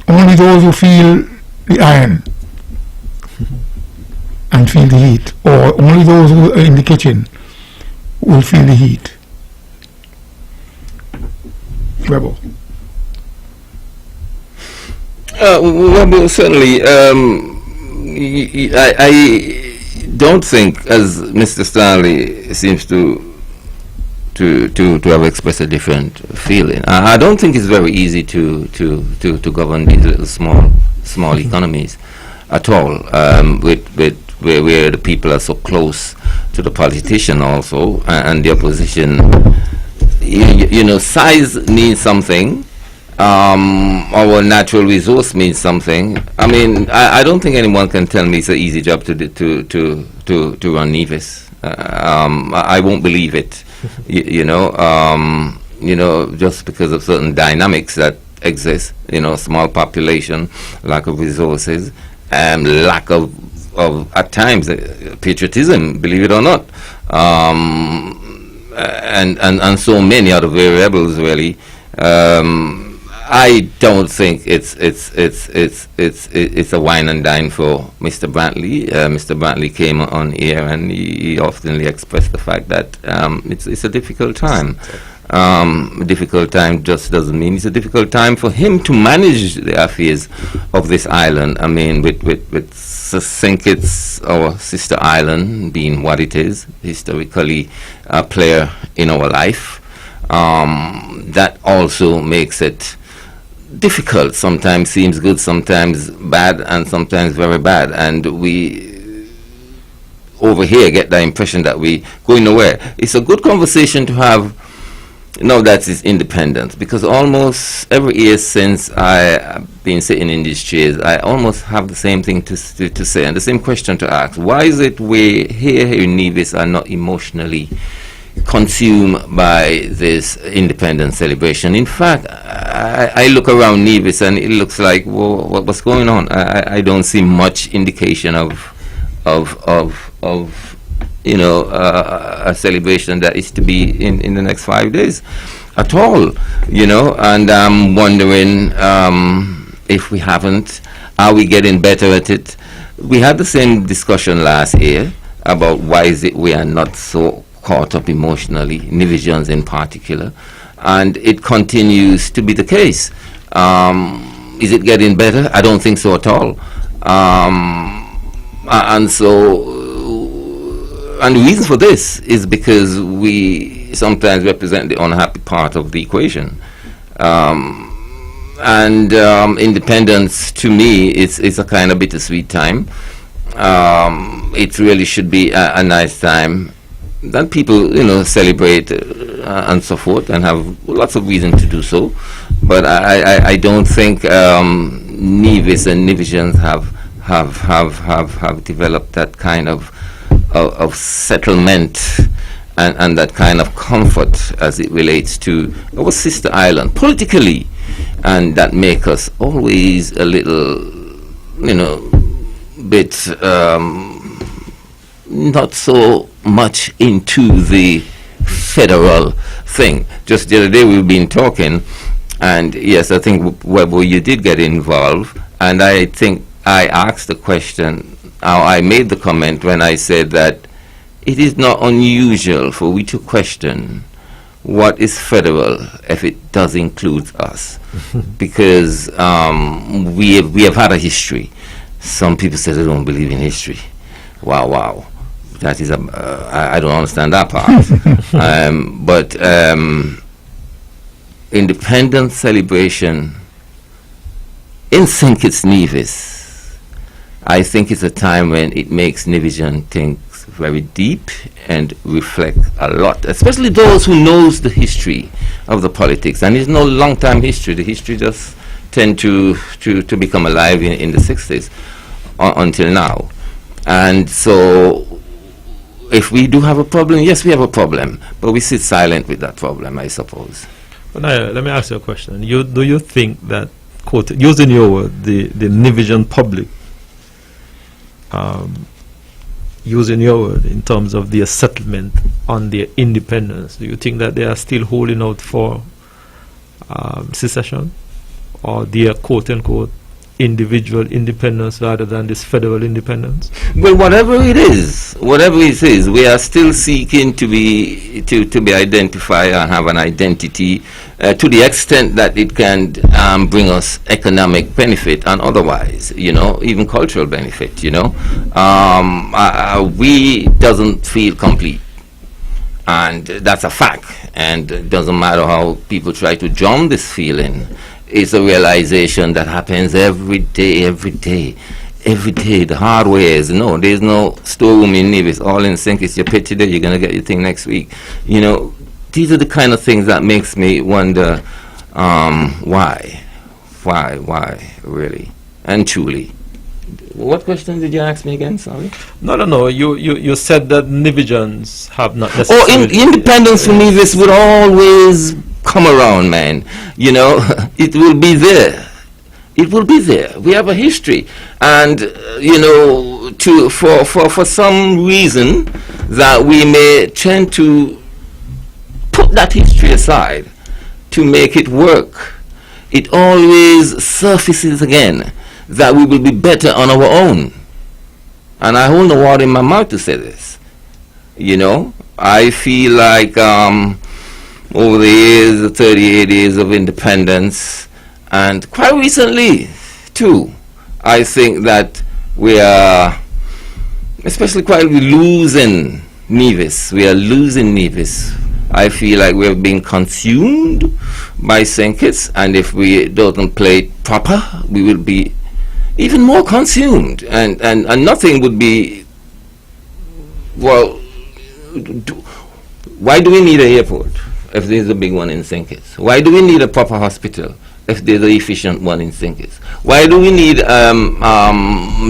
only those who feel the iron and feel the heat, or only those who are in the kitchen will feel the heat. Webbo. Well, certainly, I don't think, as Mr. Stanley seems to have expressed a different feeling. I don't think it's very easy to govern these little small economies at all, where the people are so close to the politician also, and the opposition. You know, size means something. Our natural resource means something. I mean, I don't think anyone can tell me it's an easy job to run Nevis. I won't believe it. You know, just because of certain dynamics that exist. You know, small population, lack of resources, lack of at times patriotism, believe it or not, and so many other variables really. I don't think it's a wine and dine for Mr. Brantley. Mr. Brantley came on here and he oftenly expressed the fact that it's a difficult time. A difficult time just doesn't mean it's a difficult time for him to manage the affairs of this island. I mean, with St. Kitts, our sister island, being what it is, historically a player in our life, that also makes it difficult. Sometimes seems good, sometimes bad, and sometimes very bad. And we over here get the impression that we going nowhere. It's a good conversation to have. No, that is independence, because almost every year since I've been sitting in these chairs, I almost have the same thing to say and the same question to ask. Why is it we here in Nevis are not emotionally consumed by this independence celebration? In fact, I look around Nevis and it looks like, well, what's going on? I don't see much indication of you know, a celebration that is to be in the next 5 days at all, you know. And I'm wondering if we haven't, are we getting better at it? We had the same discussion last year about why is it we are not so caught up emotionally, Nevisians in particular, and it continues to be the case. Is it getting better? I don't think so at all. And so, and the reason for this is because we sometimes represent the unhappy part of the equation. Independence, to me, it's a kind of bittersweet time. It really should be a nice time that people, you know, celebrate and so forth, and have lots of reason to do so. But I don't think Nevis and Nevisians have developed that kind of of settlement and that kind of comfort as it relates to our sister island politically, and that make us always a little, bit not so much into the federal thing. Just the other day we've been talking, and yes, I think Webbo, you did get involved, and I think I asked the question, I made the comment when I said that it is not unusual for we to question what is federal if it does include us, because we have had a history. Some people say they don't believe in history. Wow. That is I don't understand that part. But independence celebration in St. Kitts Nevis, I think it's a time when it makes Nevisian think very deep and reflect a lot, especially those who knows the history of the politics. And it's no long time history. The history just tend to become alive in the 60s until now. And so if we do have a problem, yes, we have a problem, but we sit silent with that problem, I suppose. But now, let me ask you a question. Do you think that, quote, using your word, the Nevisian public, using your word in terms of their settlement on their independence, do you think that they are still holding out for secession, or their quote-unquote individual independence rather than this federal independence? Well, whatever it is, we are still seeking to be identified and have an identity to the extent that it can bring us economic benefit and otherwise, even cultural benefit. We doesn't feel complete, and that's a fact. And it doesn't matter how people try to drum this feeling. It's a realization that happens every day, the hard ways. No, there's no storeroom in Nevis, all in sync. It's your pay today, you're going to get your thing next week. These are the kind of things that makes me wonder, why, really, and truly. What question did you ask me again, sorry? No, you said that Nevisians have not necessarily... Independence for Nevis would always come around, man. It will be there. We have a history, and for some reason that we may tend to put that history aside to make it work, it always surfaces again that we will be better on our own. And I hold no word in my mouth to say this. I feel like over the years, the 38 years of independence, and quite recently too, I think that we are, especially while we're losing Nevis, I feel like we're being consumed by St. Kitts, and if we don't play it proper, we will be even more consumed, and nothing would be, well, why do we need an airport if there's a big one in St. Kitts? Why do we need a proper hospital if there's an efficient one in St. Kitts? Why do we need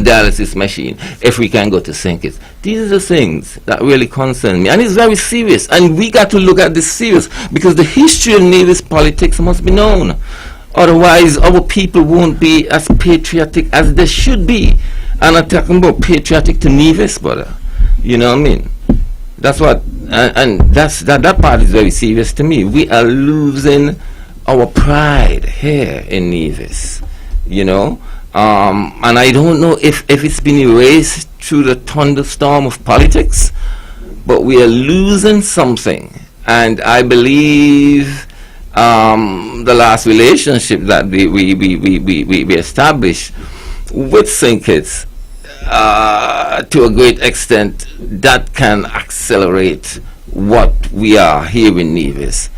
dialysis machine if we can go to St. Kitts? These are the things that really concern me, and it's very serious, and we got to look at this serious, because the history of Nevis politics must be known. Otherwise, our people won't be as patriotic as they should be. And I'm talking about patriotic to Nevis, brother. You know what I mean? That's what, and that part is very serious to me. We are losing our pride here in Nevis, and I don't know if it's been erased through the thunderstorm of politics, but we are losing something. And I believe the last relationship that we established with St. Kitts, to a great extent, that can accelerate what we are here in Nevis,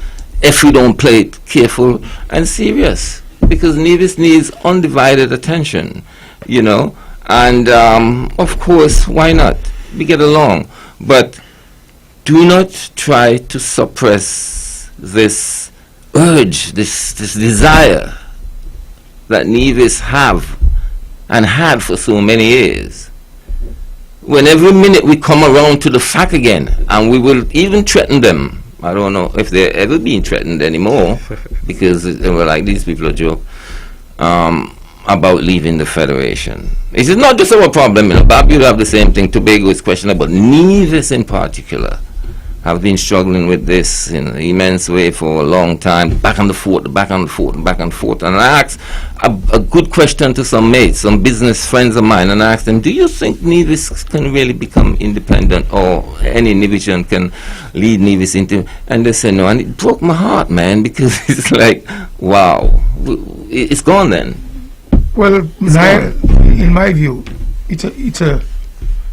if we don't play it careful and serious, because Nevis needs undivided attention, and of course, why not? We get along, but do not try to suppress this urge, this desire that Nevis have and had for so many years when every minute we come around to the fact again, and we will even threaten them. I don't know if they're ever being threatened anymore, because they were like, these people are joke, about leaving the Federation. This is not just our problem, you know. Barbuda have the same thing, Tobago is questionable, but Nevis in particular have been struggling with this in an immense way for a long time, back and forth, back and forth, back and forth. And I asked a good question to some mates, some business friends of mine, and I asked them, do you think Nevis can really become independent, or any Nevisian can lead Nevis into, and they said no, and it broke my heart, man, because it's like, wow, it's gone then. Well, in my view, it's a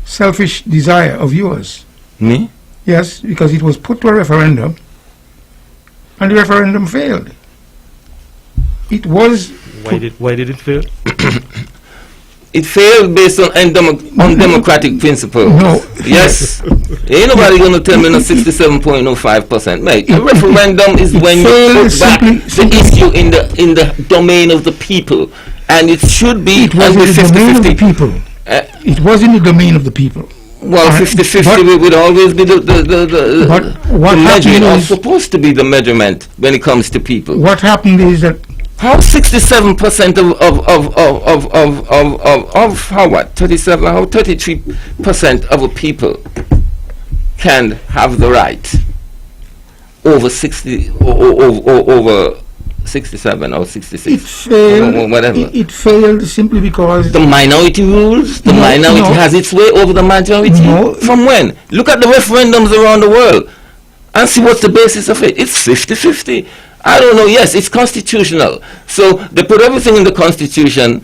selfish desire of yours. Me? Yes, because it was put to a referendum, and the referendum failed. It was. Why did it fail? It failed based on undemocratic principle. No. Yes. Ain't nobody gonna tell me no 67.05%. Mate, the referendum is when you put back the issue in the domain of the people, and it should be. It was in the domain of the people. It was in the domain of the people. Well, 50-50 would always be the measurement, or supposed to be the measurement when it comes to people. What happened is that how 67% of how what 37 how 33% of a people can have the right over 60 over 67 or 66. It failed. Whatever. It failed simply because the minority rules. The minority has its way over the majority. No. From when? Look at the referendums around the world and see what's the basis of it. It's 50-50. I don't know. Yes, it's constitutional. So they put everything in the Constitution,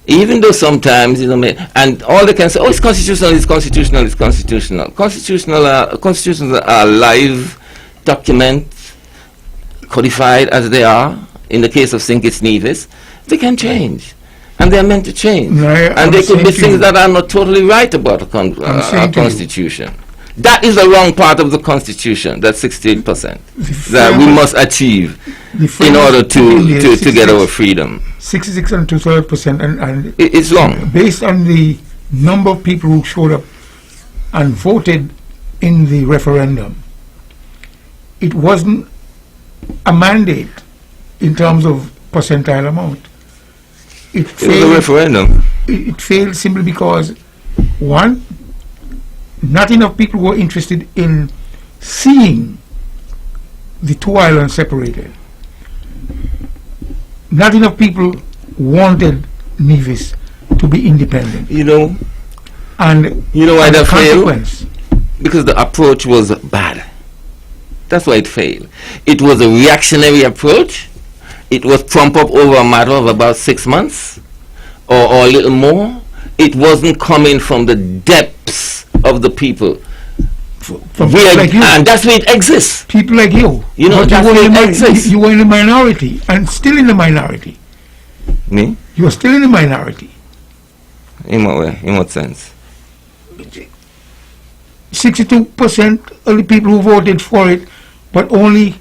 even though sometimes, you know, and all they can say, oh, it's constitutional, it's constitutional, it's constitutional. Constitutions are live documents, codified as they are. In the case of St. Kitts Nevis, they can change, and they're meant to change. And there could be things that are not totally right about a constitution. That is the wrong part of the Constitution, that 68% that we must achieve in order to get our freedom. 66 and 2/3%, and it's wrong. Based on the number of people who showed up and voted in the referendum, it wasn't a mandate in terms of percentile amount. It failed. It was a referendum. It failed simply because, one, not enough people were interested in seeing the two islands separated. Not enough people wanted Nevis to be independent. You know, and you know why that failed? Because the approach was bad. That's why it failed. It was a reactionary approach. It was trumped up over a matter of about 6 months or a little more. It wasn't coming from the depths of the people. Like you. And that's where it exists. People like you. You know, that's where it exists. You were in the minority and still in the minority. Me? You are still in the minority. In what way? In what sense? 62% of the people who voted for it, but only...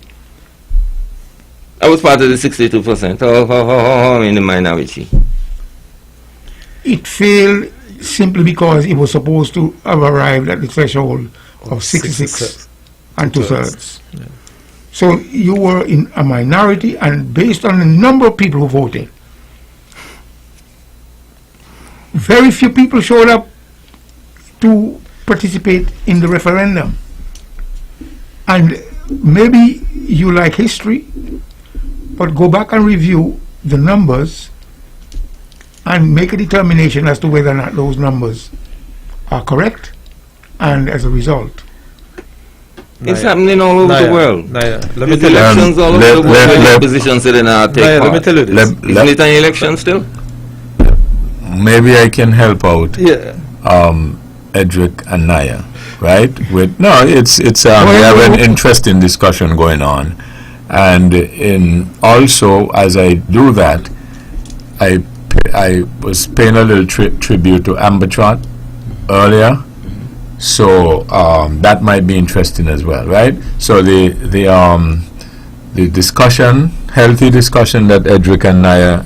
I was part of the 62%. Oh, in the minority. It failed simply because it was supposed to have arrived at the threshold of 66 and 2/3. Yeah. So you were in a minority, and based on the number of people who voted, very few people showed up to participate in the referendum. And maybe you like history, but go back and review the numbers and make a determination as to whether or not those numbers are correct, and as a result. It's happening all over the world. Let me tell elections all over the world where the opposition say they not take part. Let me tell you this. Isn't it an election still? Maybe I can help out. Yeah. Edric and Naya, right? It's we have an interesting discussion going on, and also as I do that, I was paying a little tribute to Trot earlier, so that might be interesting as well, right? So the discussion, healthy discussion that Edric and Naya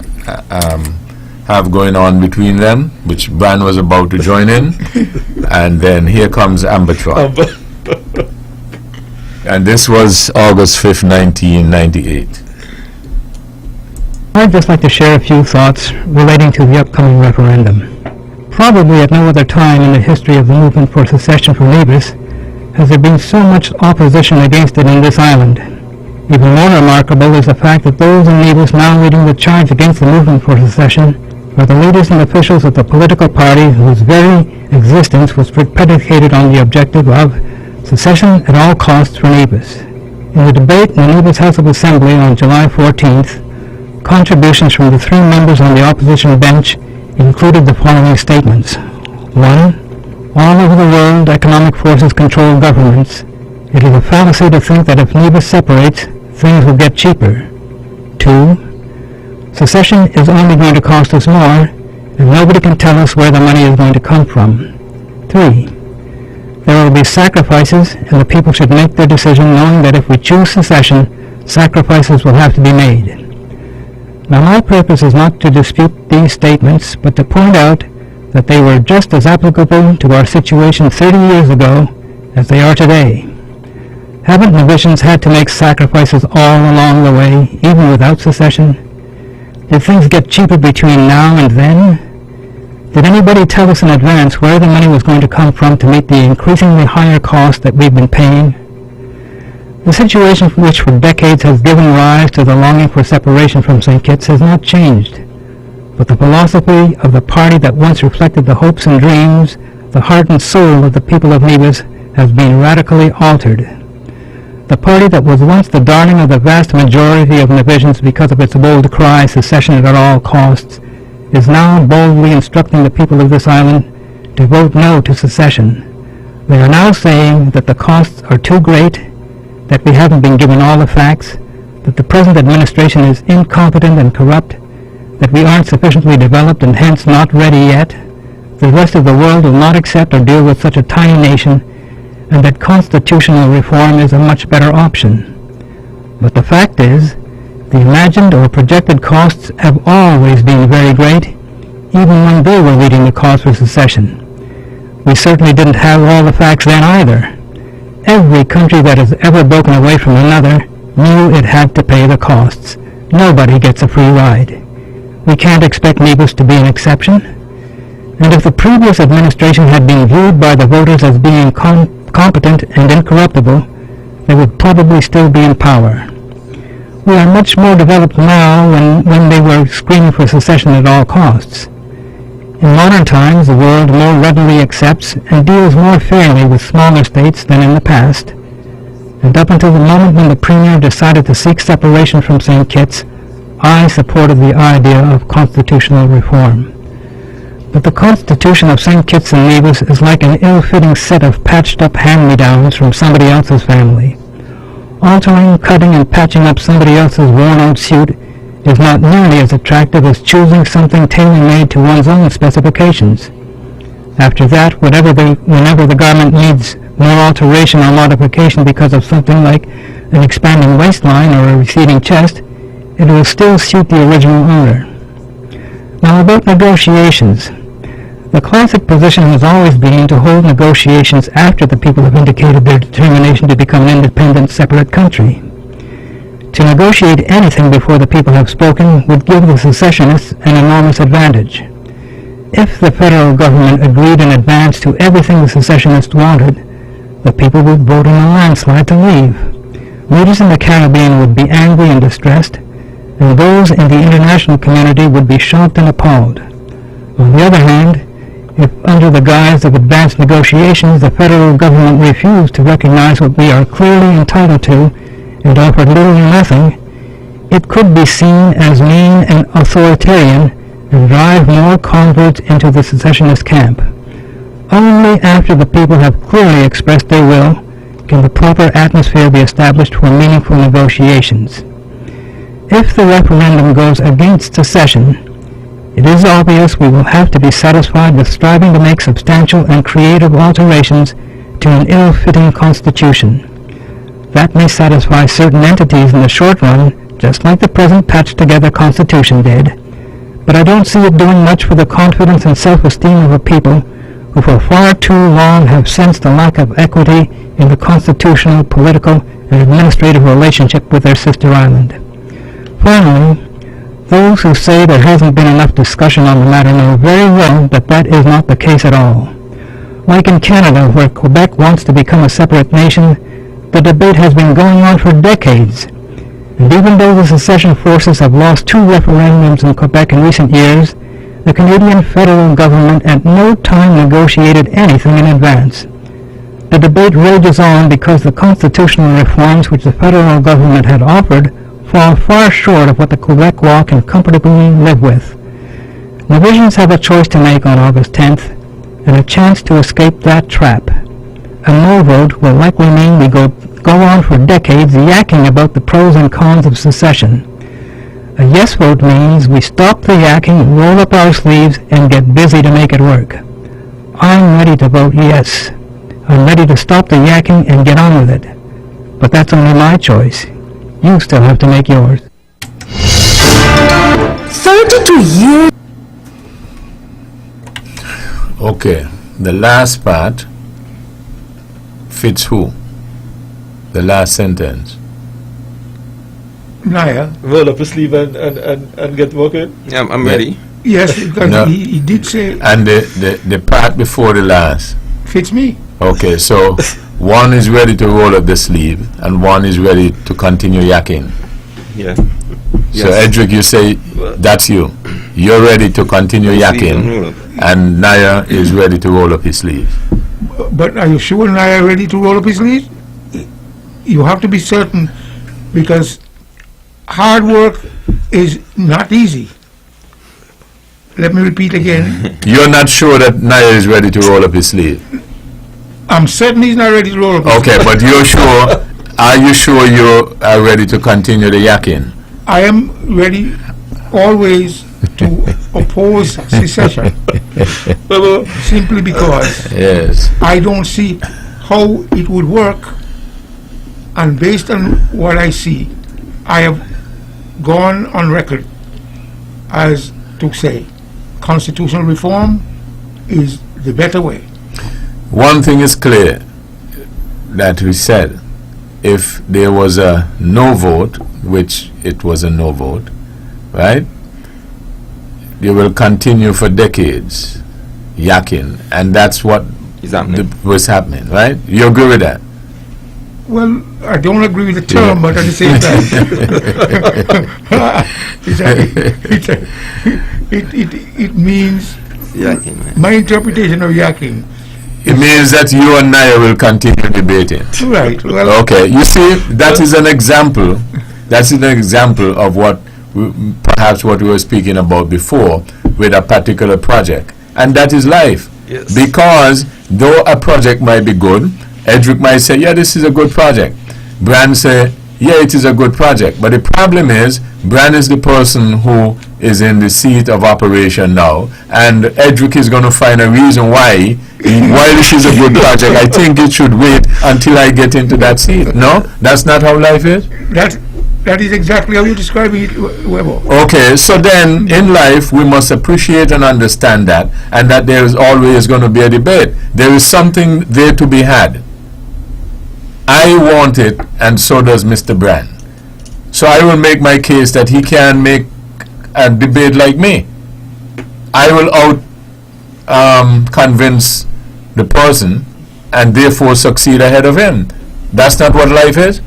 have going on between them, which Bran was about to join in. And then here comes Amber Trot. And this was August 5th, 1998. I'd just like to share a few thoughts relating to the upcoming referendum. Probably at no other time in the history of the movement for secession from Nevis has there been so much opposition against it in this island. Even more remarkable is the fact that those in Nevis now leading the charge against the movement for secession are the leaders and officials of the political party whose very existence was predicated on the objective of secession at all costs for Nevis. In the debate in the Nevis House of Assembly on July 14th, contributions from the three members on the opposition bench included the following statements. 1. All over the world, economic forces control governments. It is a fallacy to think that if Nevis separates, things will get cheaper. 2. Secession is only going to cost us more, and nobody can tell us where the money is going to come from. 3. There will be sacrifices, and the people should make their decision knowing that if we choose secession, sacrifices will have to be made. Now, my purpose is not to dispute these statements, but to point out that they were just as applicable to our situation 30 years ago as they are today. Haven't Nevisians had to make sacrifices all along the way, even without secession? Did things get cheaper between now and then? Did anybody tell us in advance where the money was going to come from to meet the increasingly higher cost that we've been paying? The situation which for decades has given rise to the longing for separation from St. Kitts has not changed, but the philosophy of the party that once reflected the hopes and dreams, the heart and soul of the people of Nevis has been radically altered. The party that was once the darling of the vast majority of Nevisians because of its bold cry, secession at all costs, is now boldly instructing the people of this island to vote no to secession. They are now saying that the costs are too great, that we haven't been given all the facts, that the present administration is incompetent and corrupt, that we aren't sufficiently developed and hence not ready yet, the rest of the world will not accept or deal with such a tiny nation, and that constitutional reform is a much better option. But the fact is, the imagined or projected costs have always been very great, even when they were leading the cause for secession. We certainly didn't have all the facts then either. Every country that has ever broken away from another knew it had to pay the costs. Nobody gets a free ride. We can't expect Nevis to be an exception. And if the previous administration had been viewed by the voters as being competent and incorruptible, they would probably still be in power. We are much more developed now than when they were screaming for secession at all costs. In modern times, the world more readily accepts and deals more fairly with smaller states than in the past. And up until the moment when the Premier decided to seek separation from St. Kitts, I supported the idea of constitutional reform. But the Constitution of St. Kitts and Nevis is like an ill-fitting set of patched-up hand-me-downs from somebody else's family. Altering, cutting, and patching up somebody else's worn-out suit is not nearly as attractive as choosing something tailor-made to one's own specifications. After that, whenever the garment needs more alteration or modification because of something like an expanding waistline or a receding chest, it will still suit the original owner. Now about negotiations. The classic position has always been to hold negotiations after the people have indicated their determination to become an independent, separate country. To negotiate anything before the people have spoken would give the secessionists an enormous advantage. If the federal government agreed in advance to everything the secessionists wanted, the people would vote in a landslide to leave. Leaders in the Caribbean would be angry and distressed, and those in the international community would be shocked and appalled. On the other hand, if under the guise of advanced negotiations the federal government refused to recognize what we are clearly entitled to and offered little or nothing, it could be seen as mean and authoritarian and drive more converts into the secessionist camp. Only after the people have clearly expressed their will can the proper atmosphere be established for meaningful negotiations. If the referendum goes against secession, it is obvious we will have to be satisfied with striving to make substantial and creative alterations to an ill-fitting constitution. That may satisfy certain entities in the short run, just like the present patched-together constitution did, but I don't see it doing much for the confidence and self-esteem of a people who for far too long have sensed a lack of equity in the constitutional, political, and administrative relationship with their sister island. Finally, those who say there hasn't been enough discussion on the matter know very well that that is not the case at all. Like in Canada, where Quebec wants to become a separate nation, the debate has been going on for decades. And even though the secession forces have lost 2 referendums in Quebec in recent years, the Canadian federal government at no time negotiated anything in advance. The debate rages on because the constitutional reforms which the federal government had offered fall far short of what the Quebec law can comfortably live with. Divisions have a choice to make on August 10th, and a chance to escape that trap. A no vote will likely mean we go on for decades yakking about the pros and cons of secession. A yes vote means we stop the yakking, roll up our sleeves, and get busy to make it work. I'm ready to vote yes. I'm ready to stop the yakking and get on with it. But that's only my choice. You still have to make yours. 32 years. Okay, the last part fits who? The last sentence. Naya. Roll up your sleeve and get working. Yeah, I'm ready. Yes, because No. he did say And the part before the last. fits me. Okay, so one is ready to roll up the sleeve and one is ready to continue yakking. Yeah. So Edric, you say that's you. You're ready to continue yakking, and Naya is ready to roll up his sleeve. But are you sure Naya ready to roll up his sleeves? You have to be certain, because hard work is not easy. Let me repeat again. You're not sure that Naya is ready to roll up his sleeve? I'm certain he's not ready to roll up his Okay, sleeves. but you're sure, are you sure you are ready to continue the yakking? I am ready always to oppose secession, simply because Yes. I don't see how it would work, and based on what I see, I have gone on record as to say constitutional reform is the better way. One thing is clear that we said, if there was a no vote, which it was a no vote, right? They will continue for decades yakking, and that's what was happening, right? You agree with that? Well, I don't agree with the term, but at the same time, it means, Yakking, man. my interpretation of yakking. It means that you and Naya will continue debating. Right. Well, Okay, you see, that is an example. That's an example of what perhaps what we were speaking about before with a particular project, and that is life. Yes. Because though a project might be good, Edric might say, "Yeah, this is a good project." Bran say, "Yeah, it is a good project." But the problem is, Bran is the person who is in the seat of operation now, and Edric is going to find a reason why. While this is a good project, I think it should wait until I get into that seat. No, that's not how life is. that is exactly how you describe it, Webbo. Okay, so then in life we must appreciate and understand that, and that there is always going to be a debate. There is something there to be had. I want it, and so does Mr. Brand. So I will make my case that he can make a debate like me. I will convince the person and therefore succeed ahead of him. That's not what life is.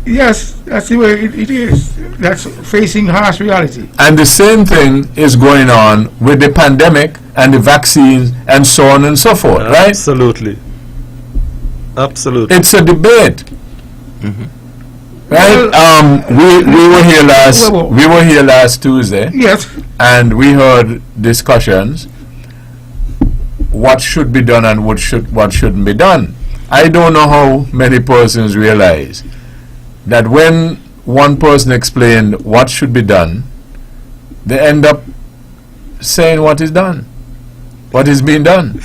Yes, that's the way it is. That's facing harsh reality. And the same thing is going on with the pandemic and the vaccines and so on and so forth, right? Absolutely. Absolutely. It's a debate. Right? We were here last Tuesday. Yes. And we heard discussions what should be done and what shouldn't be done. I don't know how many persons realize that when one person explained what should be done, they end up saying what is done, what is being done.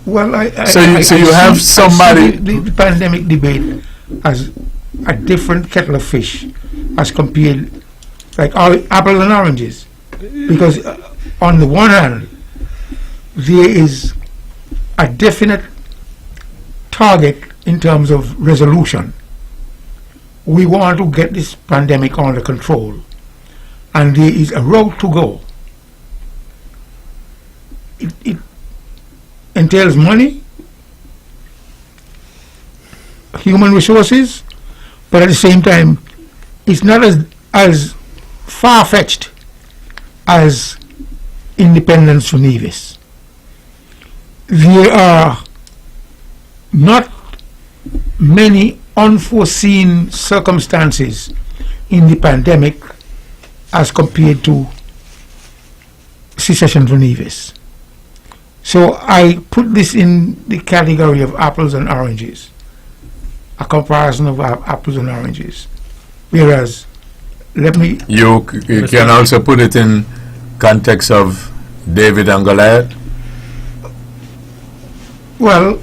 Well, So you have somebody. The pandemic debate as a different kettle of fish as compared like apples and oranges, because on the one hand, there is a definite target in terms of resolution. We want to get this pandemic under control, and there is a road to go. It entails money, human resources, but at the same time, it's not as far-fetched as independence for Nevis. There are not many unforeseen circumstances in the pandemic as compared to secession for Nevis. So I put this in the category of apples and oranges, a comparison of apples and oranges. Whereas, You can also put it in context of David and Goliath. Well,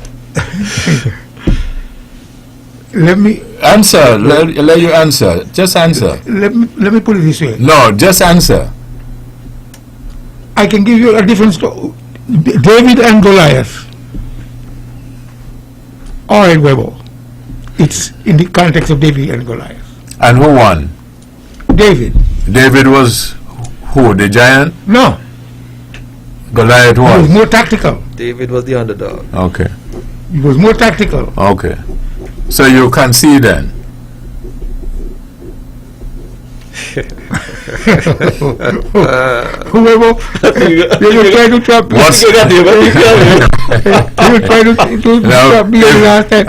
let me answer. Let you answer. Just answer. Let me put it this way. No, just answer. I can give you a different story. David and Goliath. All right, Webbo. It's in the context of David and Goliath. And who won? David. David was who? The giant? No. Goliath was? He was more tactical. David was the underdog. Okay. He was more tactical. Okay. So you can see then. Whoever you try to trap me. What's You try to trap me last time.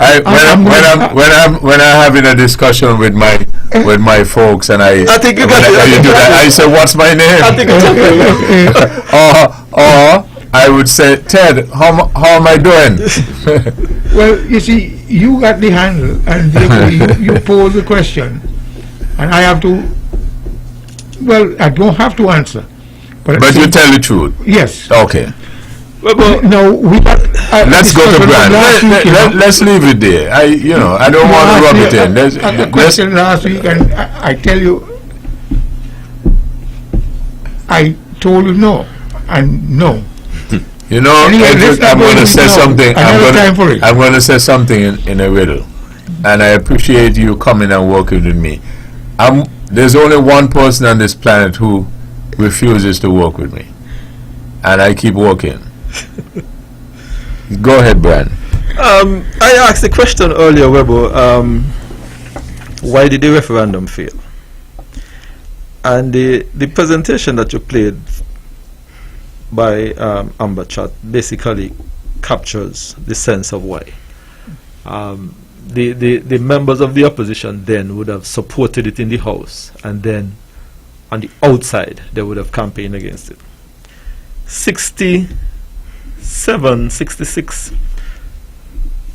When I'm having a discussion with my folks and I think you when you do that, I say, what's my name? I think it's or I would say, Ted, how am I doing? Well, you see, you got the handle, and therefore you pose the question, and I have to. Well, I don't have to answer, but you tell the truth. Yes. Okay. No, we got. Let's go to Brand. Let's leave it there. I don't want to rub it in. A question last week, and I tell you, I told you no, and no. You know, I'm going to say something. I'm going to say something in a riddle, and I appreciate you coming and working with me. There's only one person on this planet who refuses to work with me, and I keep working. Go ahead, Brian. I asked the question earlier, Webbo. Why did the referendum fail? And the presentation that you played by Amber Trot basically captures the sense of why. The members of the opposition then would have supported it in the House, and then on the outside they would have campaigned against it. 67, 66,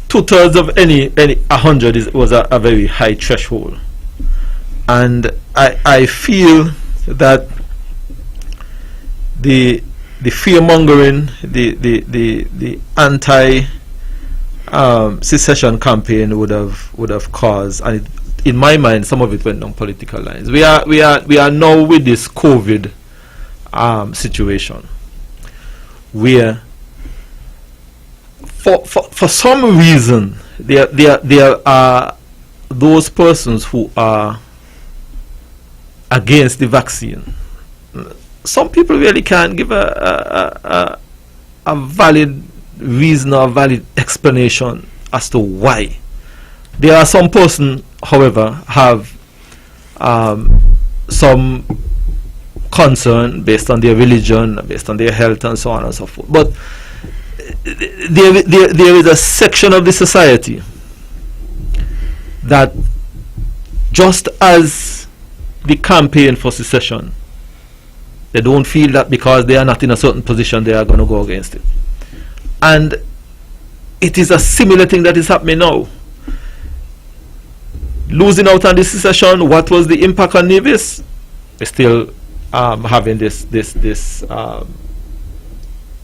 2/3 of any 100 was a very high threshold, and I feel that the fear mongering, the anti secession campaign would have caused, and in my mind, some of it went down political lines. We are now with this COVID situation, where for some reason there are those persons who are against the vaccine. Some people really can't give a valid reason or valid explanation as to why. There are some persons, however, have some concern based on their religion, based on their health, and so on and so forth. But there is a section of the society that, just as the campaign for secession, they don't feel that because they are not in a certain position they are going to go against it. And it is a similar thing that is happening now. Losing out on this secession, what was the impact on Nevis? We're still having this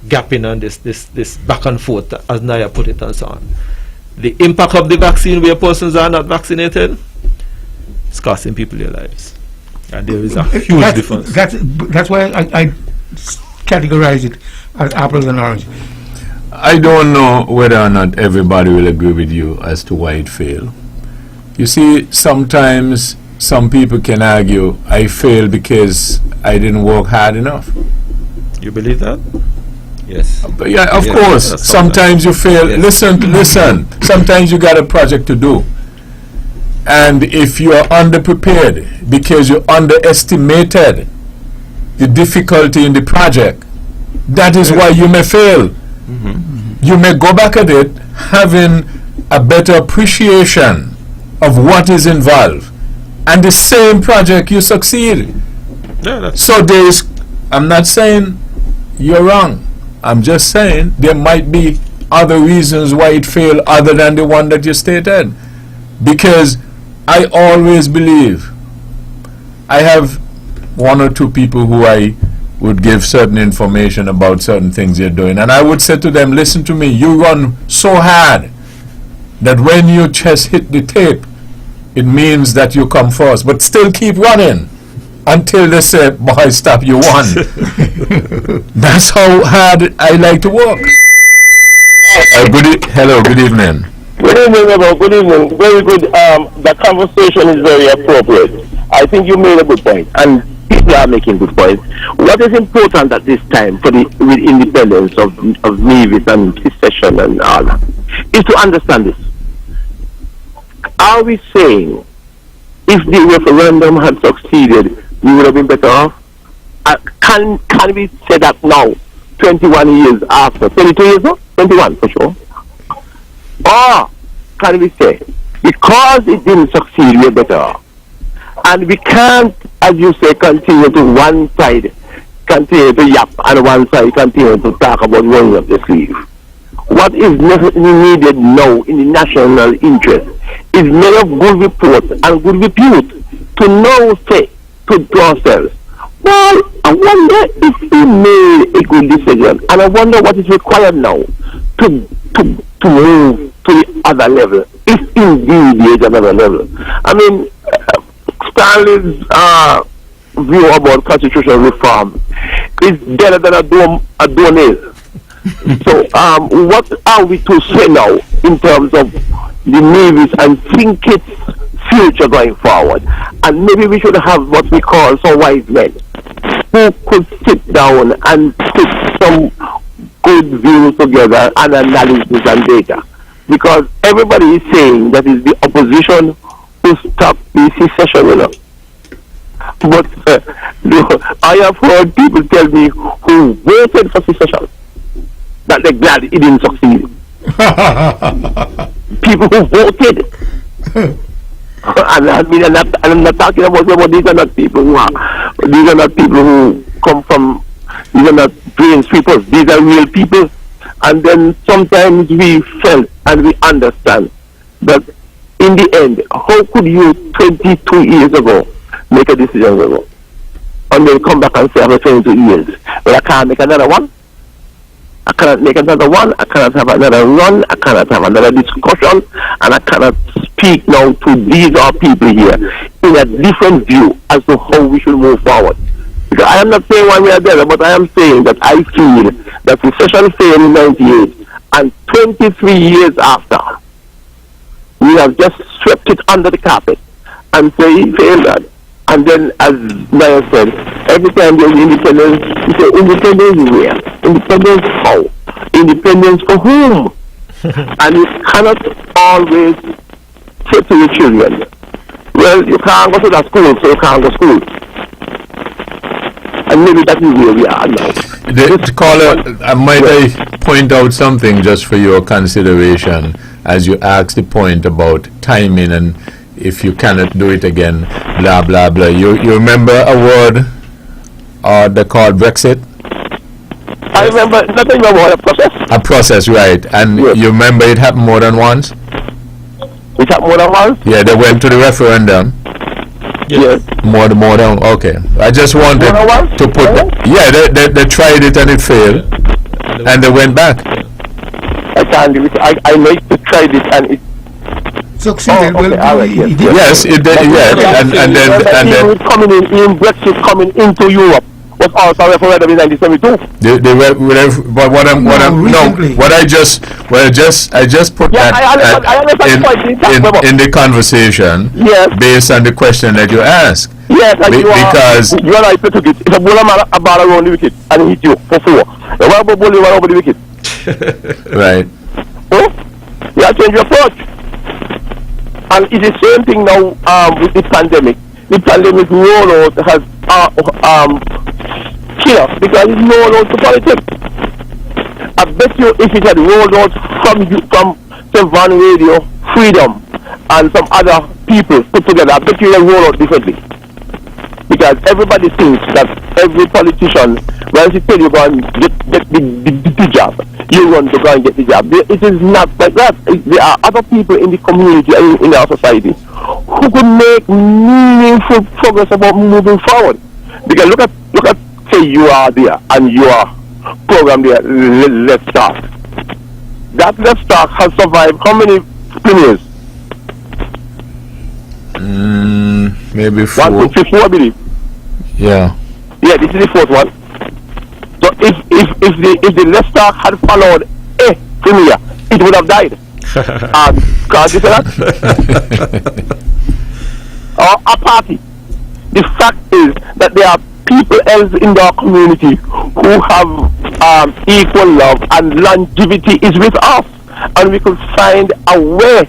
gapping and this back and forth, as Naya put it, and so on. The impact of the vaccine where persons are not vaccinated, it's costing people their lives. And there is a huge difference. That's why I categorize it as apples and oranges. I don't know whether or not everybody will agree with you as to why it failed. You see, sometimes some people can argue, I failed because I didn't work hard enough. You believe that? Yes. But yeah, of course. Sometimes you fail. Yes. Listen. Sometimes you got a project to do. And if you are underprepared because you underestimated the difficulty in the project, that is why you may fail. You may go back at it having a better appreciation of what is involved, and the same project you succeed. So I'm not saying you're wrong. I'm just saying there might be other reasons why it failed other than the one that you stated. Because I always believe I have one or two people who I would give certain information about certain things you're doing, and I would say to them, listen to me, you run so hard that when you just hit the tape, it means that you come first, but still keep running until they say, boy, stop, you won. That's how hard I like to work. Hello, good evening. Good evening, Webbo. Good evening. Very good. The conversation is very appropriate. I think you made a good point, and people are making good points. What is important at this time for the independence of Nevis and secession and all that is to understand this. Are we saying if the referendum had succeeded, we would have been better off? Can we say that now, 21 years after? 22 years ago? 21 for sure. Or can we say, because it didn't succeed, we're better off? And we can't, as you say, continue to one side, continue to yap, and one side continue to talk about rolling up the sleeve. What is needed now in the national interest is made of good report and good repute to now say to ourselves, well, I wonder if we made a good decision, and I wonder what is required now to move to the other level, if indeed there is another level. I mean, Stanley's view about constitutional reform is better than a dome is. So, what are we to say now in terms of the Nevis and think its future going forward? And maybe we should have what we call some wise men who could sit down and put some good views together and analysis and data. Because everybody is saying that is the opposition who stop the secession, you know. But I have heard people tell me who voted for secession that they're glad it didn't succeed. People who voted. And I mean, I'm not talking about these are not people who come from, these are not brain sweepers, these are real people. And then sometimes we felt and we understand that in the end, how could you 22 years ago make a decision ago? And then come back and say after 22 years, well, I can't make another one. I cannot make another one. I cannot have another run. I cannot have another discussion. And I cannot speak now to these are people here in a different view as to how we should move forward. Because I am not saying one way or the other, but I am saying that I feel that the session failed in 98, and 23 years after, we have just swept it under the carpet and say he failed that. And then, as Maya said, every time there's independence, you say, independence where? Independence how? Independence for whom? And you cannot always say to your children, well, you can't go to that school, so you can't go to school. And maybe that is where we are now. The caller, might I point out something just for your consideration as you asked the point about timing and if you cannot do it again, blah, blah, blah. You remember a word they called Brexit? I remember nothing about a process. A process, right. And yes. You remember it happened more than once? It happened more than once? Yeah, they went to the referendum. Yes. More than okay. I just wanted to put they tried it and it failed and they went back. I can't do it. I like to try it and it succeeded. Oh, okay, all right, he yes. did. Yes, it did. Yeah, and then coming in Brexit coming into Europe was also a referendum in 1972. they were, but what I just put Yeah, that I understand the point. in the conversation, Yes. based on the question that you asked. Yes, and Because you and I play to it. If a bowler man a ball around the wicket and he hit you for 4, the one ball you over the wicket. right. Oh, you have to change your approach. And it's the same thing now with the pandemic. The pandemic rollout has killed us because it's rolled out to politics. I bet you if it had rolled out from say Van Radio, Freedom, and some other people put together, I bet you they roll out differently. Because everybody thinks that every politician, when he tell you go and get the job, you want to go and get the job. It is not like that. There are other people in the community and in our society who could make meaningful progress about moving forward. Because look at say you are there and your program there, Let's Start. That Let's Start has survived how many premiers? Maybe 4. 1, 2, 3, 4, I believe. Yeah. Yeah, this is the 4th one. So if the Let's Start had followed a premier, it would have died. Can't you say that? Or a party. The fact is that there are people else in our community who have equal love and longevity is with us, and we could find a way.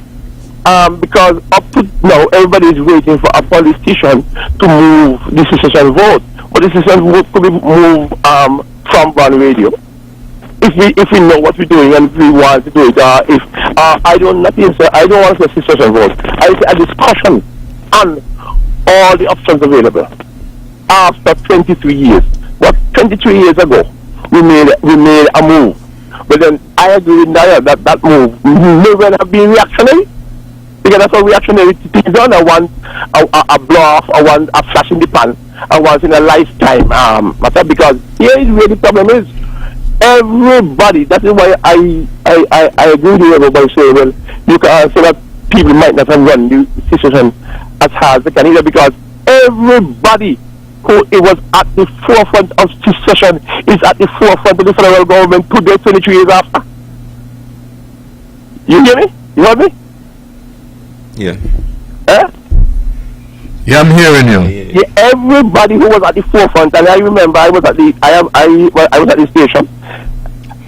Because up to now everybody is waiting for a politician to move the secession vote, but the secession vote could be moved from Van Radio. If we know what we're doing and if we want to do it, I don't want to say secession vote. I say a discussion on all the options available. After 23 years, what 23 years ago we made a move, but then I agree with Naya that move may well have been reactionary. Because that's what reactionary things done. I want a blow off, I want a flash in the pan, I want in a lifetime matter. Because here is where the problem is. Everybody, that is why I agree with you by saying, well, you can say that people might not have run the situation as hard as they can either, because everybody who was at the forefront of secession is at the forefront of the federal government today, 23 years after. You hear me? You heard me? Yeah. Yeah, I'm hearing you. Yeah, everybody who was at the forefront, and I remember I was at the station.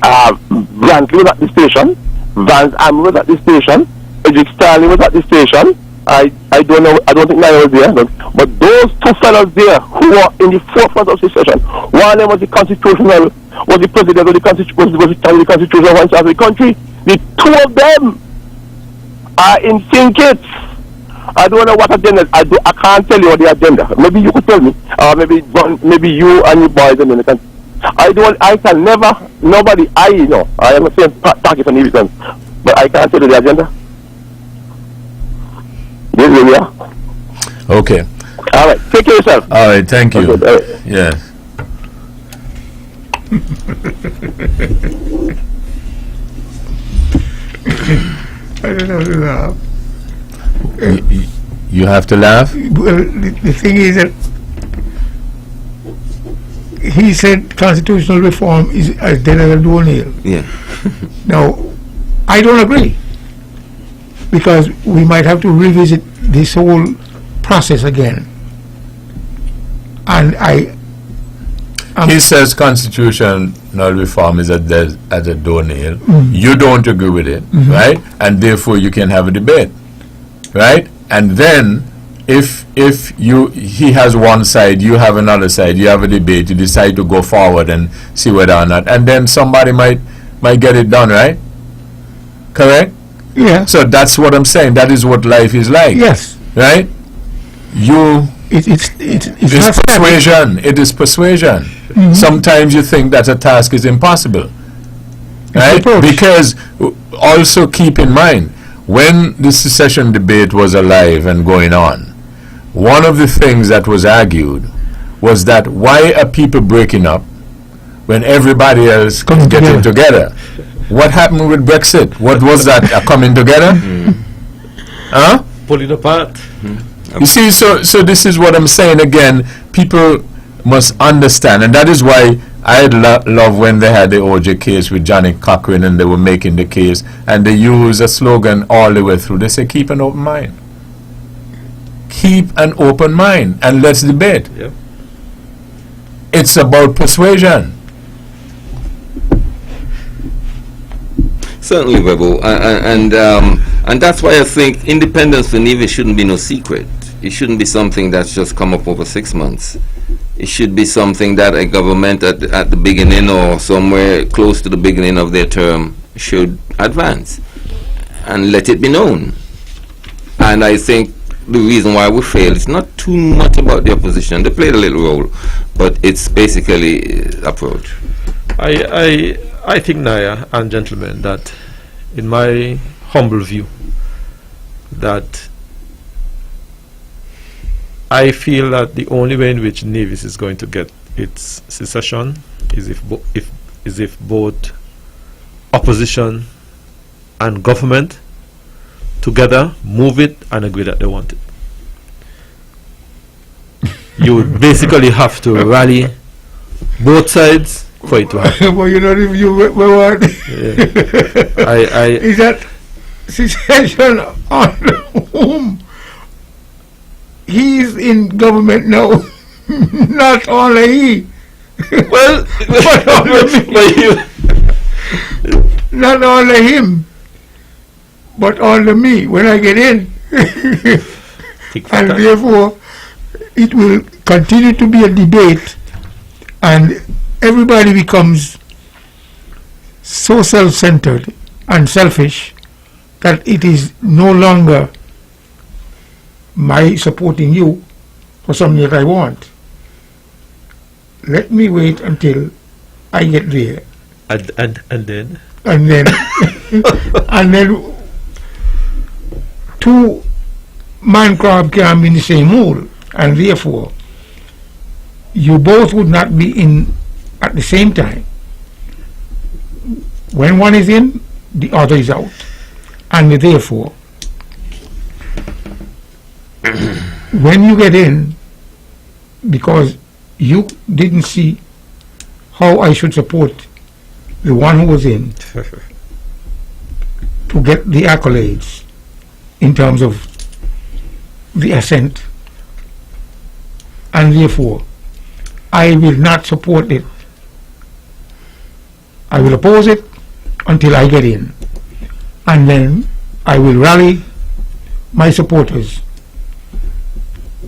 Brantley was at the station. Vance Am was at the station. Edric Stanley was at the station. I don't know. I don't think Naya was there. But those two fellows there who were in the forefront of secession, one of them was the president of the constitutional one side of the country. The two of them are in syncate. I don't know what agenda. I can't tell you what the agenda. Maybe you could tell me. Maybe you and your boys and then I can never. Nobody. I know. I am saying Pakistan reasons, but I can't tell you the agenda. This is where we are. Okay. All right. Take care of yourself. All right. Thank you. Okay, all right. Yes. I don't know to laugh. You have to laugh? Well, the thing is that he said constitutional reform is as dead as a doornail. Yeah. Now, I don't agree, because we might have to revisit this whole process again. And he says constitutional reform is at a doornail. You don't agree with it, right? And therefore you can have a debate, right? And then if he has one side, you have another side, you have a debate, you decide to go forward and see whether or not, and then somebody might get it done, right? Correct? Yeah. So that's what I'm saying. That is what life is like. Yes. Right? It's It's persuasion. It is persuasion. Sometimes you think that a task is impossible. Right? Because also keep in mind, when the secession debate was alive and going on, one of the things that was argued was that why are people breaking up when everybody else is getting together? What happened with Brexit? What was that? A coming together? Huh? Pull it apart. You see, so this is what I'm saying again. People must understand, and that is why I love when they had the OJ case with Johnny Cochran and they were making the case, and they use a slogan all the way through. They say, keep an open mind. Keep an open mind, and let's debate. Yep. It's about persuasion. Certainly, Webbo, and that's why I think independence for Nevis shouldn't be no secret. It shouldn't be something that's just come up over 6 months. It should be something that a government at the beginning or somewhere close to the beginning of their term should advance and let it be known. And I think the reason why we failed is not too much about the opposition. They played a little role, but it's basically approach. I think, Naya and gentlemen, that in my humble view, that I feel that the only way in which Nevis is going to get its secession is if both opposition and government together move it and agree that they want it. You would basically have to rally both sides for it to happen. Well, you know, if you were is that secession on whom? He's in government now, not only he. Well, but only not only him, but only me when I get in. And therefore, it will continue to be a debate, and everybody becomes so self-centered and selfish that it is no longer my supporting you for something that I want. Let me wait until I get there. And then? And then, and then two man crab can be in the same hole, and therefore you both would not be in at the same time. When one is in, the other is out, and therefore when you get in, because you didn't see how I should support the one who was in to get the accolades in terms of the assent, and therefore I will not support it. I will oppose it until I get in, and then I will rally my supporters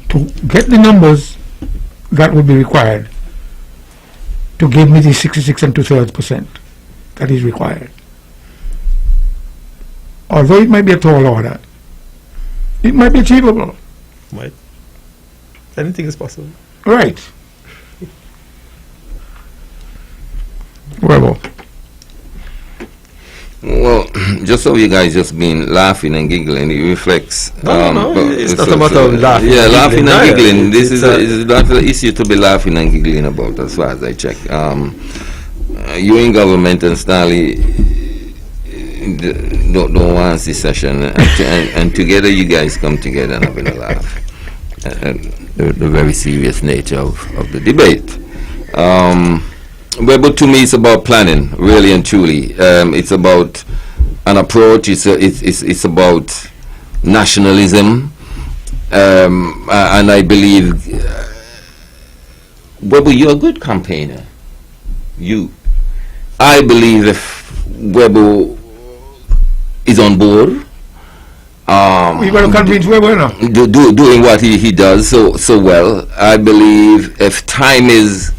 to get the numbers that would be required to give me the 66 2/3% that is required. Although it might be a tall order, it might be achievable. Might. Anything is possible. Right. Webbo. Well, just so you guys just been laughing and giggling, it reflects. No, it's not a matter of laughing. Yeah, laughing and giggling. This is not an issue to be laughing and giggling about, as far as I check. You in government and Stanley don't want secession, and together you guys come together and having a laugh. The very serious nature of the debate. But to me, it's about planning, really and truly. It's about an approach. It's about nationalism, and I believe, Webbo, you're a good campaigner. I believe if Webbo is on board, we got to convince Webbo now. Doing what he does so well. I believe if time is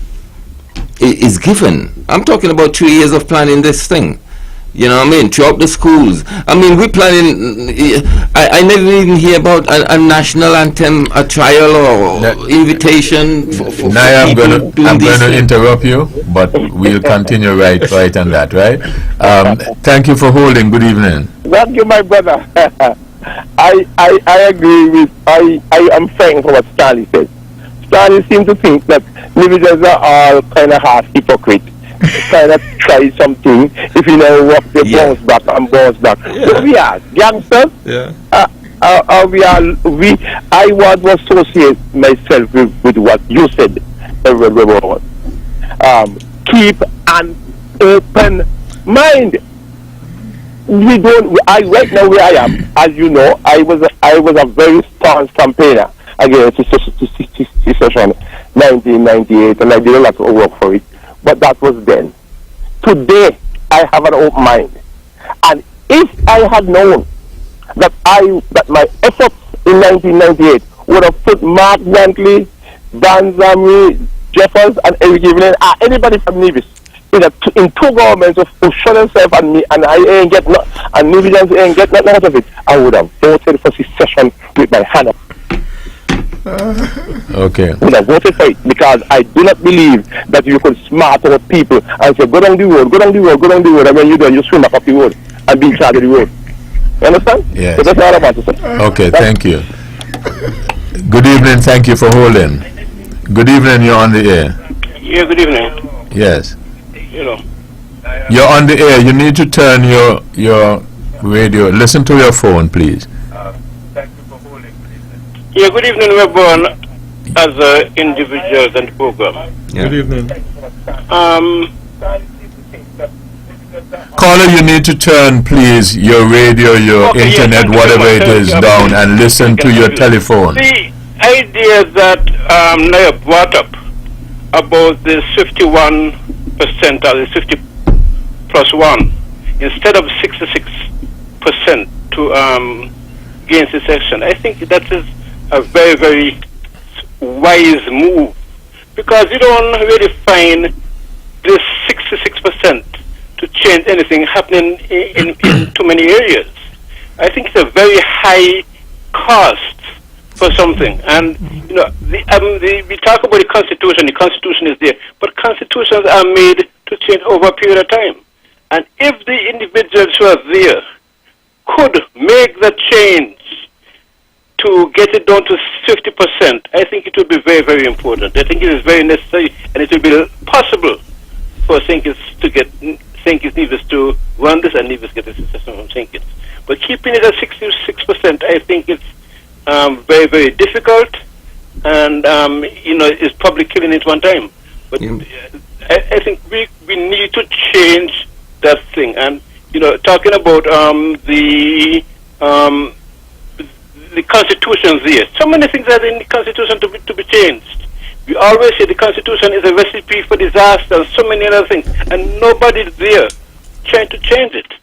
given. I'm talking about 3 years of planning this thing. You know what I mean? Throughout the schools. I mean, we're planning. I never even hear about a national anthem, a trial or invitation for Now I'm people going to interrupt you, but we'll continue right on that, right? Thank you for holding. Good evening. Thank you, my brother. I agree with. I am thankful for what Stanley said. Stanley seems to think that individuals are all kind of half hypocrite. Kind of try something. If you know what, they bounce back and bounce back. Yeah. So we are gangsters. Yeah. I want to associate myself with what you said, Reverend. Keep an open mind. Right now where I am, as you know, I was a very staunch campaigner against secession 1998, and I did a lot of work for it. But that was then. Today, I have an open mind, and if I had known that my efforts in 1998 would have put Mark Brantley, Dan Zamri, Jeffers, and Eric Evelyn, anybody from Nevis in two governments who shut themselves on me, and I ain't get no, and Nevians ain't get nothing out of it, I would have voted for secession with my hand up. Okay. I would have voted for it, because I do not believe that you could smart out people and say, go down the road, go down the road, go down the road, and when you do, you swim back up the road and be in charge of the road. You understand? Yes. So that's all I want to say. Okay, thank you. Good evening, thank you for holding. Good evening, you're on the air. Yeah, good evening. Yes. You know. You're on the air, you need to turn your radio, listen to your phone, please. Yeah, good evening, Webbo, as individuals and program. Yeah. Good evening. Caller, you need to turn, please, your radio, your internet, whatever it is, down and listen to your telephone. The idea that Naya brought up about the 51% or the 50 plus 1 instead of 66% to gain secession, I think that is a very, very wise move, because you don't really find this 66% to change anything happening in too many areas. I think it's a very high cost for something. And you know, we talk about the Constitution. The Constitution is there, but constitutions are made to change over a period of time. And if the individuals who are there could make the change to get it down to 50%, I think it would be very, very important. I think it is very necessary, and it will be possible for Sinkins to get Sinkins Nevis to run this, and Nevis get a succession from Sinkins. But keeping it at 66%, I think it's very, very difficult, and you know, it's probably killing it one time. But I think we need to change that thing. And you know, talking about the Constitution there, so many things are in the Constitution to be changed. We always say the Constitution is a recipe for disaster and so many other things, and nobody's there trying to change it.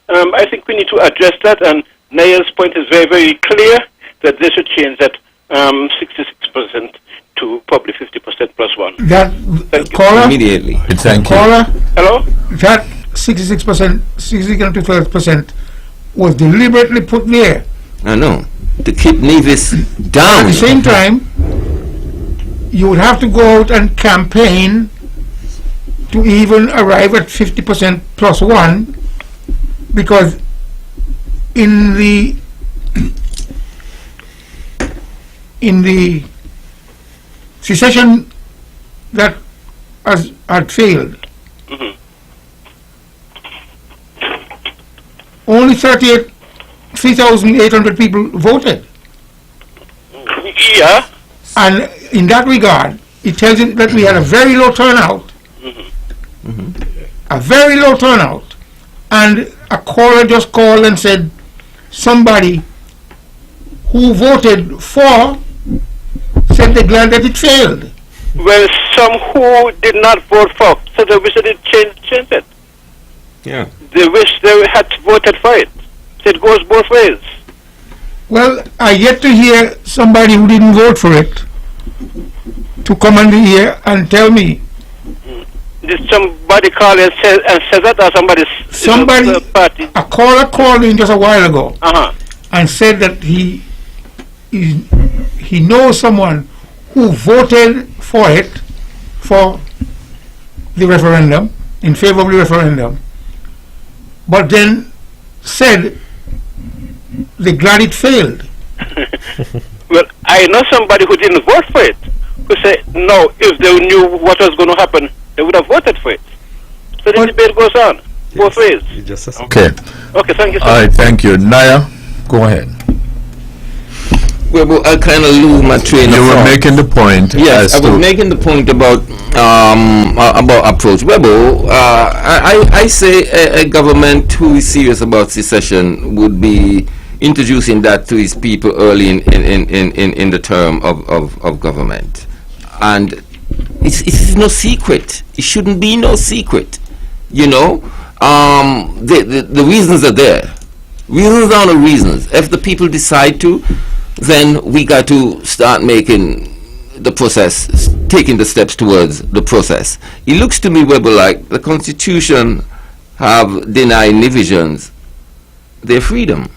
I think we need to address that, and Naya's point is very, very clear that they should change that 66% to probably 50% plus 1. That caller? Immediately. Thank you. Caller? Hello? That 66%, 60% was deliberately put there. I know. To keep Nevis down. At the same time, you would have to go out and campaign to even arrive at 50% plus 1, because in the secession that had failed, only 3,800 people voted. Yeah. And in that regard, it tells you that we had a very low turnout. A very low turnout. And a caller just called and said somebody who voted for said they're glad that it failed. Well, some who did not vote for said they wish they change it. Yeah. They wish they had voted for it. So it goes both ways. Well, I yet to hear somebody who didn't vote for it to come on the air and tell me. Did somebody call and say that, or somebody party? A caller called in just a while ago and said that he knows someone who voted for it, for the referendum, in favor of the referendum, but then said they're glad it failed. Well, I know somebody who didn't vote for it, who said no, if they knew what was going to happen, they would have voted for it. So the debate goes on, both ways. Okay. Okay, thank you, sir. All right, thank you. Naya, go ahead. Well, I kind of lose my train of thought. You were making the point. Yes, I was making the point about approach. Webbo, I say a government who is serious about secession would be introducing that to his people early in the term of government. And it's no secret. It shouldn't be no secret. You know, the reasons are there. Reasons are the reasons. If the people decide to, then we got to start making the process, taking the steps towards the process. It looks to me, Webbo, like the Constitution have denied Nivisions their freedom.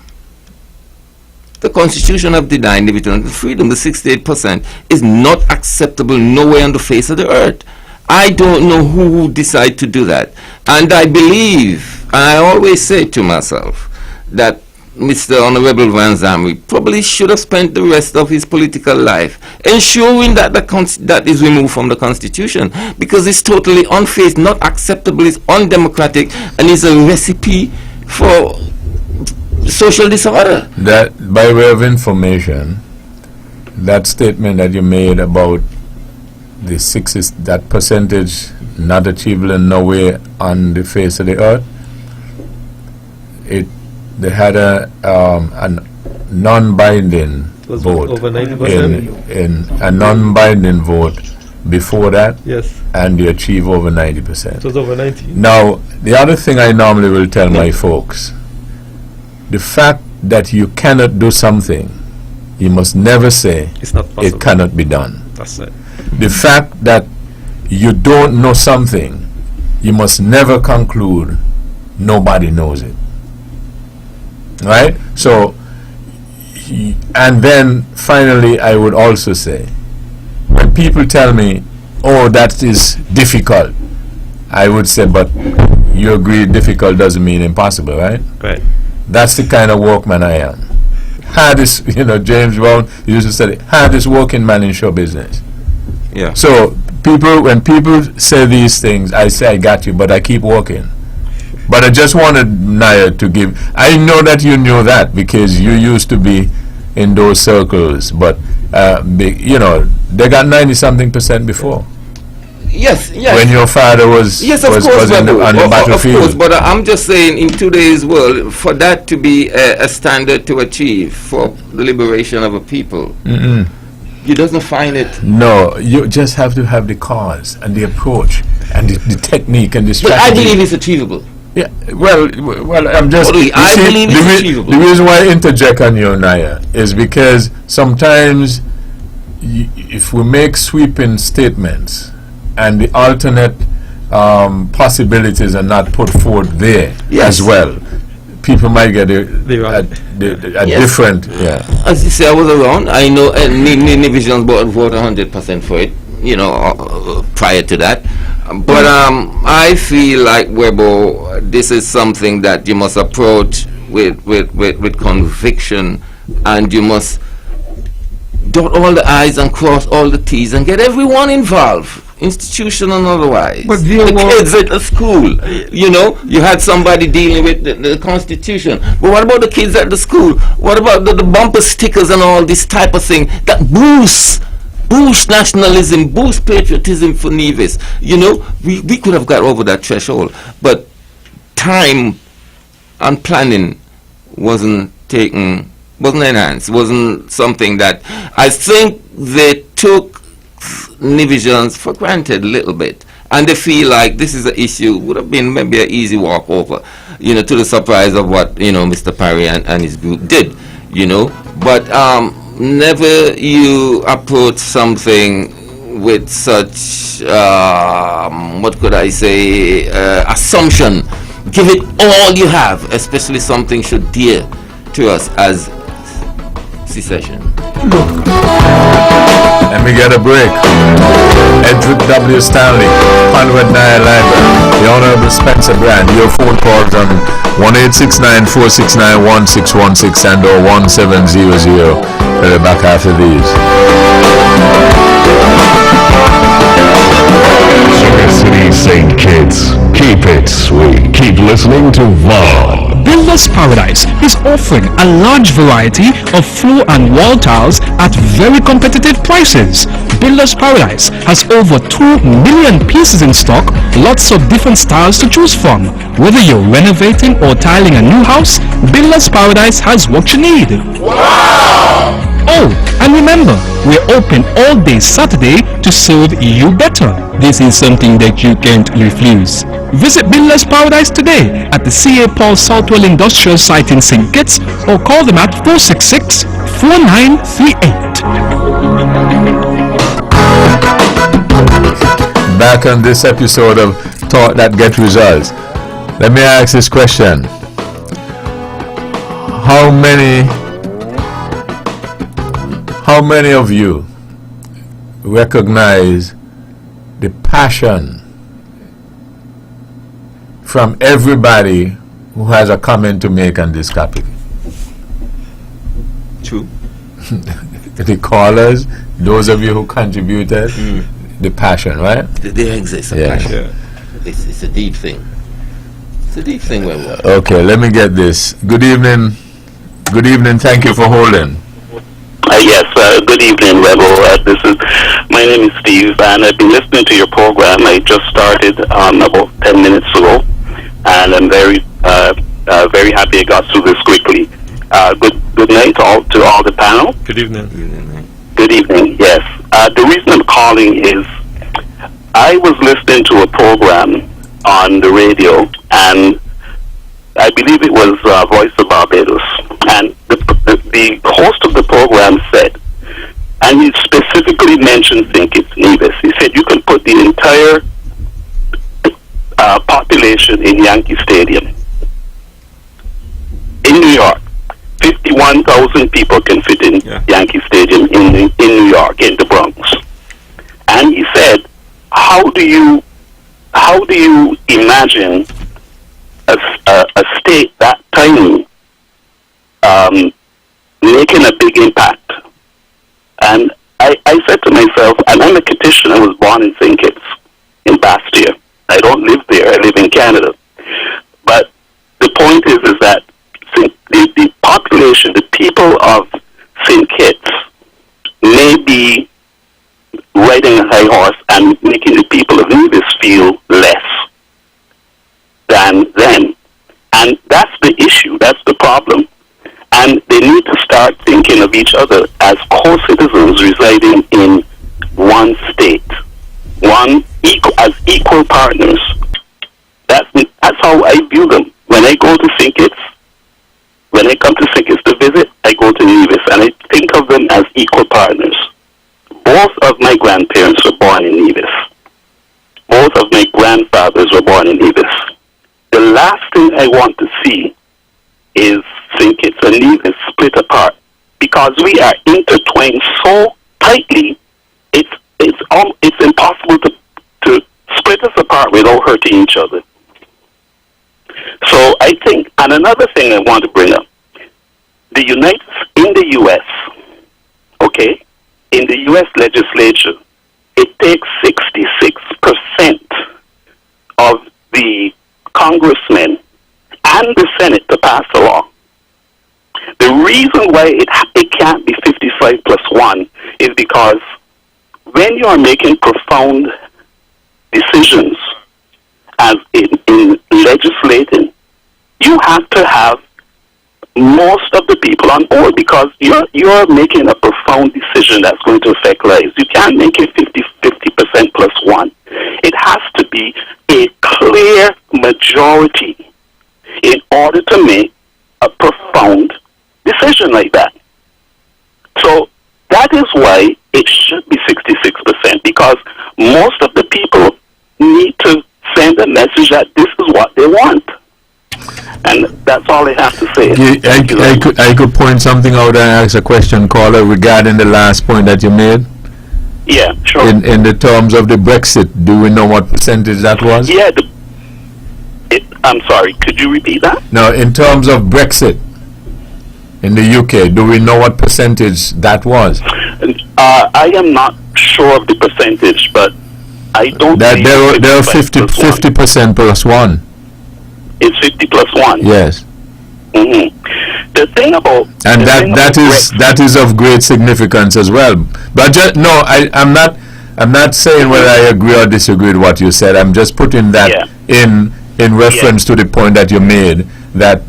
The Constitution have denied Nivisions their freedom. The 68% is not acceptable nowhere on the face of the earth. I don't know who would decide to do that. And I believe, and I always say to myself, that Mr. Honorable Van Zamri probably should have spent the rest of his political life ensuring that that is removed from the Constitution, because it's totally unfair, it's not acceptable, it's undemocratic, and it's a recipe for social disorder. That, by way of information, that statement that you made about the that percentage not achievable in no way on the face of the earth, they had a non-binding vote over 90%? in a non-binding vote before that. Yes. And they achieve over 90%. It was over 90. Now, the other thing I normally will tell my folks, the fact that you cannot do something, you must never say it's not possible. It cannot be done. That's it. The fact that you don't know something, you must never conclude nobody knows it. Right? So, and then finally I would also say, when people tell me, oh, that is difficult, I would say, but you agree difficult doesn't mean impossible, right? Right. That's the kind of workman I am. Hardest, James Brown used to say, hardest working man in show business. Yeah. So when people say these things, I say I got you, but I keep working. But I just wanted Naya to give. I know that you knew that because you used to be in those circles. But they got 90-something% before. Yes. When your father was on the battlefield. Of course, but I'm just saying, in today's world, for that to be a standard to achieve for the liberation of a people, you doesn't find it. No, you just have to have the cause and the approach and the technique and the strategy. But I believe it's achievable. Yeah, well, I'm just. Believe it's achievable. The reason why I interject on you, Naya, is because sometimes if we make sweeping statements and the alternate possibilities are not put forward there as well, people might get a different. Yeah. As you say, I was around. I know Nivisions vote 100% for it. Prior to that. But I feel like, Webbo, this is something that you must approach with conviction, and you must dot all the I's and cross all the T's and get everyone involved, institutional and otherwise. But the kids at the school, you had somebody dealing with the Constitution. But what about the kids at the school? What about the bumper stickers and all this type of thing that boost nationalism, boost patriotism for Nevis? We could have got over that threshold, but time and planning wasn't enhanced, wasn't something that I think they took Nivisions for granted a little bit, and they feel like this is an issue, would have been maybe an easy walk over, to the surprise of what Mr. Parry and his group did, but never you approach something with such what could I say, assumption. Give it all you have, especially something so dear to us as secession. Let me get a break. Edric W. Stanley, Conrad Naya Library, the Honorable Spencer Brand. Your phone calls on 1-869-469-1616 and or 1700. We'll be back after these. Sugar City St. Kitts. Keep it sweet. Keep listening to Von. Builder's Paradise is offering a large variety of floor and wall tiles at very competitive prices. Builder's Paradise has over 2 million pieces in stock, lots of different styles to choose from. Whether you're renovating or tiling a new house, Builder's Paradise has what you need. Wow! Oh, and remember, we're open all day Saturday to serve you better. This is something that you can't refuse. Visit Builder's Paradise today at the C.A. Paul Southwell Industrial Site in St. Kitts or call them at 466-4938. Back on this episode of Thought That Get Results. Let me ask this question. How many of you recognize the passion from everybody who has a comment to make on this topic? True. The callers, those of you who contributed, the passion, right? There exists a passion. Yeah. It's a deep thing. It's a deep thing, Webbo. Okay, let me get this. Good evening. Good evening. Thank you for holding. Yes, good evening, Webbo. My name is Steve, and I've been listening to your program. I just started about 10 minutes ago, and I'm very happy I got through this quickly. Good night to all the panel. Good evening. Good evening. Yes. The reason I'm calling is I was listening to a program on the radio, and I believe it was Voice of Barbados, and the host of the program said, and he specifically mentioned St. Kitts Nevis. He said you can put the entire population in Yankee Stadium in New York. 51,000 people can fit in Yankee Stadium in New York, in the Bronx. And he said, how do you imagine a state that tiny making a big impact? And I said to myself, and I'm a Kittitian, I was born in St. Kitts, in Bastia. I don't live there, I live in Canada. But the point is that the population, the people of St. Kitts may be riding a high horse and making the people of Nevis feel less than them. And that's the issue, that's the problem. And they need to start thinking of each other as co-citizens residing in one state, as equal partners. That's how I view them. When I go to St. Kitts, when I come to St. Kitts to visit, I go to Nevis, and I think of them as equal partners. Both of my grandparents were born in Nevis. Both of my grandfathers were born in Nevis. The last thing I want to see is St. Kitts and Nevis split apart, because we are intertwined so tightly. It's impossible to split us apart without hurting each other. So I think, and another thing I want to bring up, in the U.S., okay, in the U.S. legislature, it takes 66% of the congressmen and the Senate to pass a law. The reason why it can't be 55 plus 1 is because when you are making profound decisions as in legislating, you have to have most of the people on board, because you're making a profound decision that's going to affect lives. You can't make it 50% plus 1. It has to be a clear majority in order to make a profound decision like that. So that is why it should be 66%, because most of the people need to send a message that this is what they want. And that's all I have to say. I could point something out and ask a question, caller, regarding the last point that you made. Yeah, sure. In the terms of the Brexit, do we know what percentage that was? Yeah, I'm sorry, could you repeat that? No, in terms of Brexit in the UK, do we know what percentage that was? I am not sure of the percentage, but I don't That believe there are 50% plus one. It's 50 plus 1. Yes. The thing about and that is of great significance as well. But I'm not saying whether I agree or disagree with what you said. I'm just putting that in reference to the point that you made that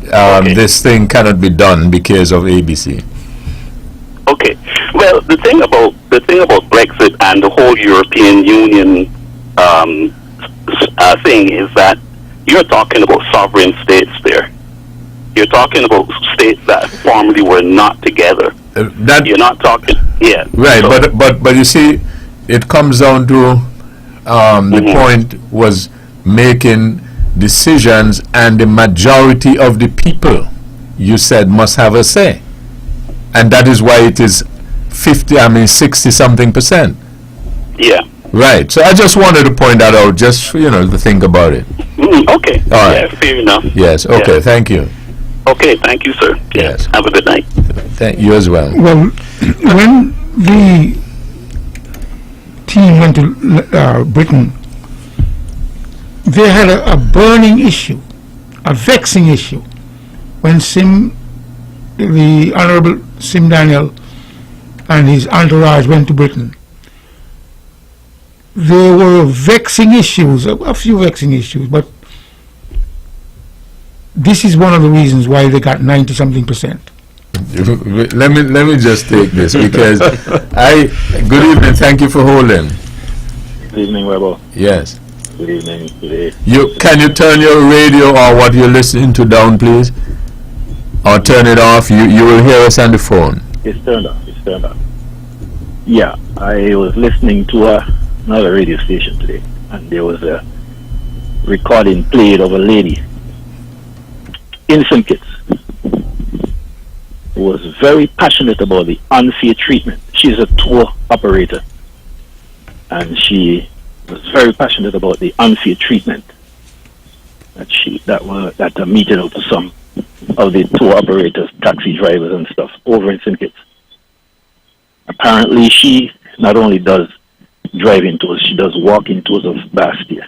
this thing cannot be done because of ABC. Okay. Well, the thing about Brexit and the whole European Union thing is that you're talking about sovereign states there. You're talking about states that formerly were not together. You're not talking, Right, so, but you see, it comes down to the point was making decisions, and the majority of the people, you said, must have a say, and that is why it is 60-something percent. Yeah. Right. So I just wanted to point that out, just to think about it. Okay. All right. Yeah, fair enough. Yes. Okay. Yeah. Thank you. Okay. Thank you, sir. Yes. Have a good night. Thank you as well. Well, when the team went to Britain, they had a burning issue, a vexing issue, when the Honourable Sim Daniel and his entourage went to Britain. There were vexing issues, a few vexing issues, but this is one of the reasons why they got 90-something percent. Let me just take this because good evening, thank you for holding. Good evening, Webbo. Yes. Good evening. Can you turn your radio or what you're listening to down, please? Or turn it off? You will hear us on the phone. It's turned off. Yeah, I was listening to another radio station today, and there was a recording played of a lady in St. Kitts who was very passionate about the unfair treatment. She's a tour operator, and she was very passionate about the unfair treatment that meted out to some of the tour operators, taxi drivers and stuff over in St. Kitts. Apparently she not only does driving tours, she does walking tours of Bastia.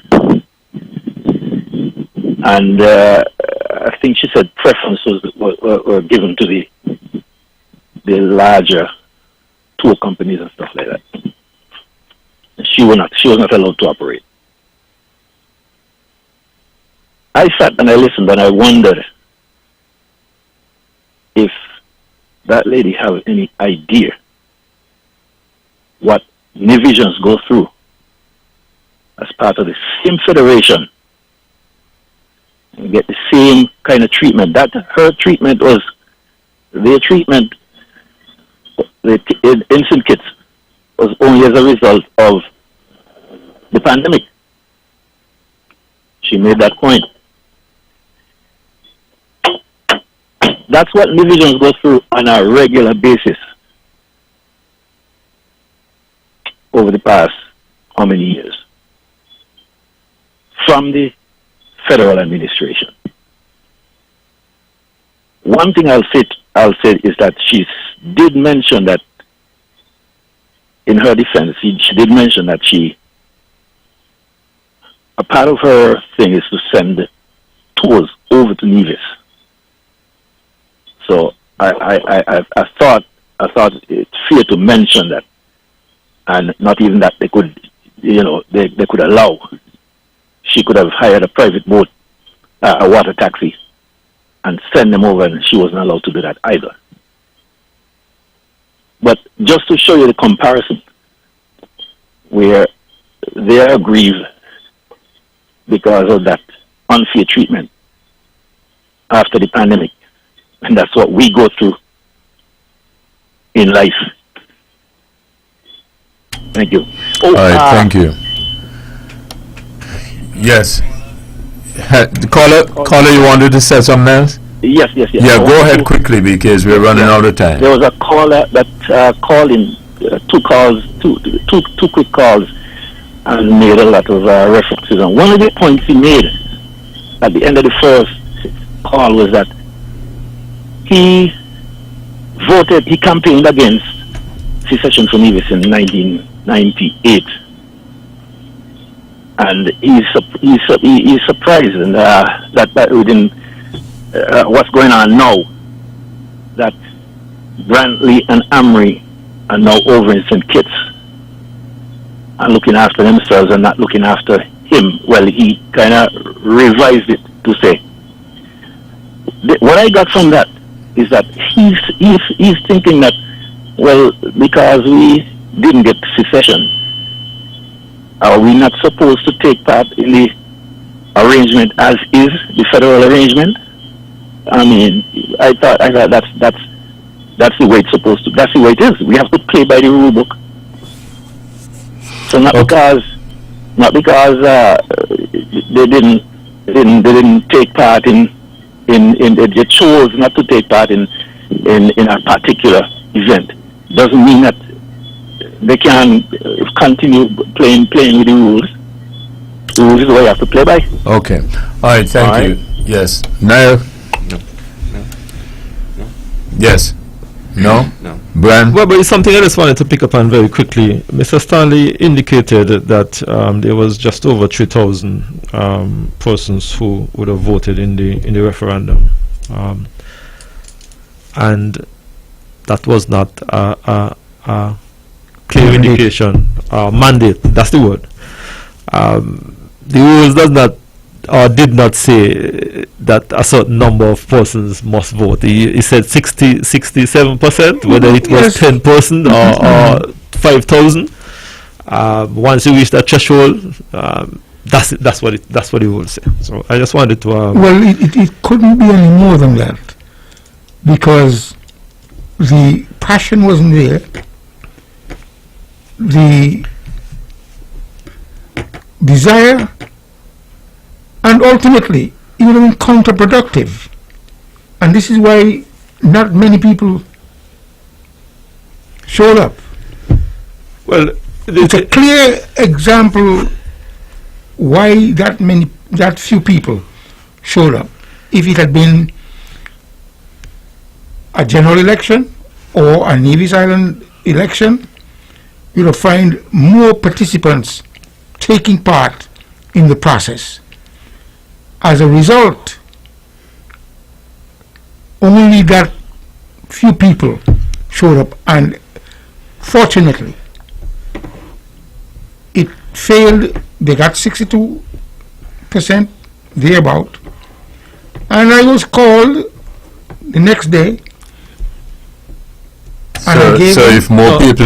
And I think she said preferences were given to the larger tour companies and stuff like that. She was not allowed to operate. I sat and I listened and I wondered if that lady have any idea what divisions go through as part of the same federation and get the same kind of treatment. That her treatment was their treatment in St. Kitts was only as a result of the pandemic. She made that point. That's what divisions go through on a regular basis over the past how many years from the federal administration. One thing I'll say is that she did mention that in her defense, she did mention that a part of her thing is to send tours over to Nevis. So I thought it's fair to mention that, and not even that they could, they could allow. She could have hired a private boat, a water taxi, and send them over, and she wasn't allowed to do that either. But just to show you the comparison, where they are aggrieved because of that unfair treatment after the pandemic, and that's what we go through in life. Thank you. All right, thank you. Yes. Caller, you wanted to say something else? Yes. Yeah, go ahead quickly because we're running out of time. There was a caller that called in, two quick calls, and made a lot of references. And one of the points he made at the end of the first call was that he campaigned against secession from Nevis in 1998. and he's surprised and, that within what's going on now, that Brantley and Amory are now over in St. Kitts and looking after themselves and not looking after him. Well, he kind of revised it to say. What I got from that is that he's thinking that, well, because we didn't get secession, are we not supposed to take part in the arrangement as is, the federal arrangement? I mean, I thought that's the way it's supposed to. That's the way it is. We have to play by the rule book. So not because they didn't take part in they chose not to take part in a particular event. Doesn't mean that they can continue playing with the rules. The rules is the way you have to play by. Okay. All right. Thank you. Yes. Now. No. Yes. No? No. Brian? Well, but it's something I just wanted to pick up on very quickly. Mr. Stanley indicated that there was just over 3,000 persons who would have voted in the referendum. And that was not a clear indication, mandate, that's the word. The rules does not did not say that a certain number of persons must vote. He said 67%, whether it was 10% or 5,000. Once you reach that threshold, that's what the rules say. So I just wanted to. Well, it couldn't be any more than that, because the passion wasn't there. The desire, and ultimately it would have been counterproductive, and this is why not many people showed up. Well, it's a clear example why that few people showed up. If it had been a general election or a Nevis Island election, you would find more participants taking part in the process. As a result, only that few people showed up, and fortunately it failed. They got 62% thereabout, and I was called the next day. So if more people,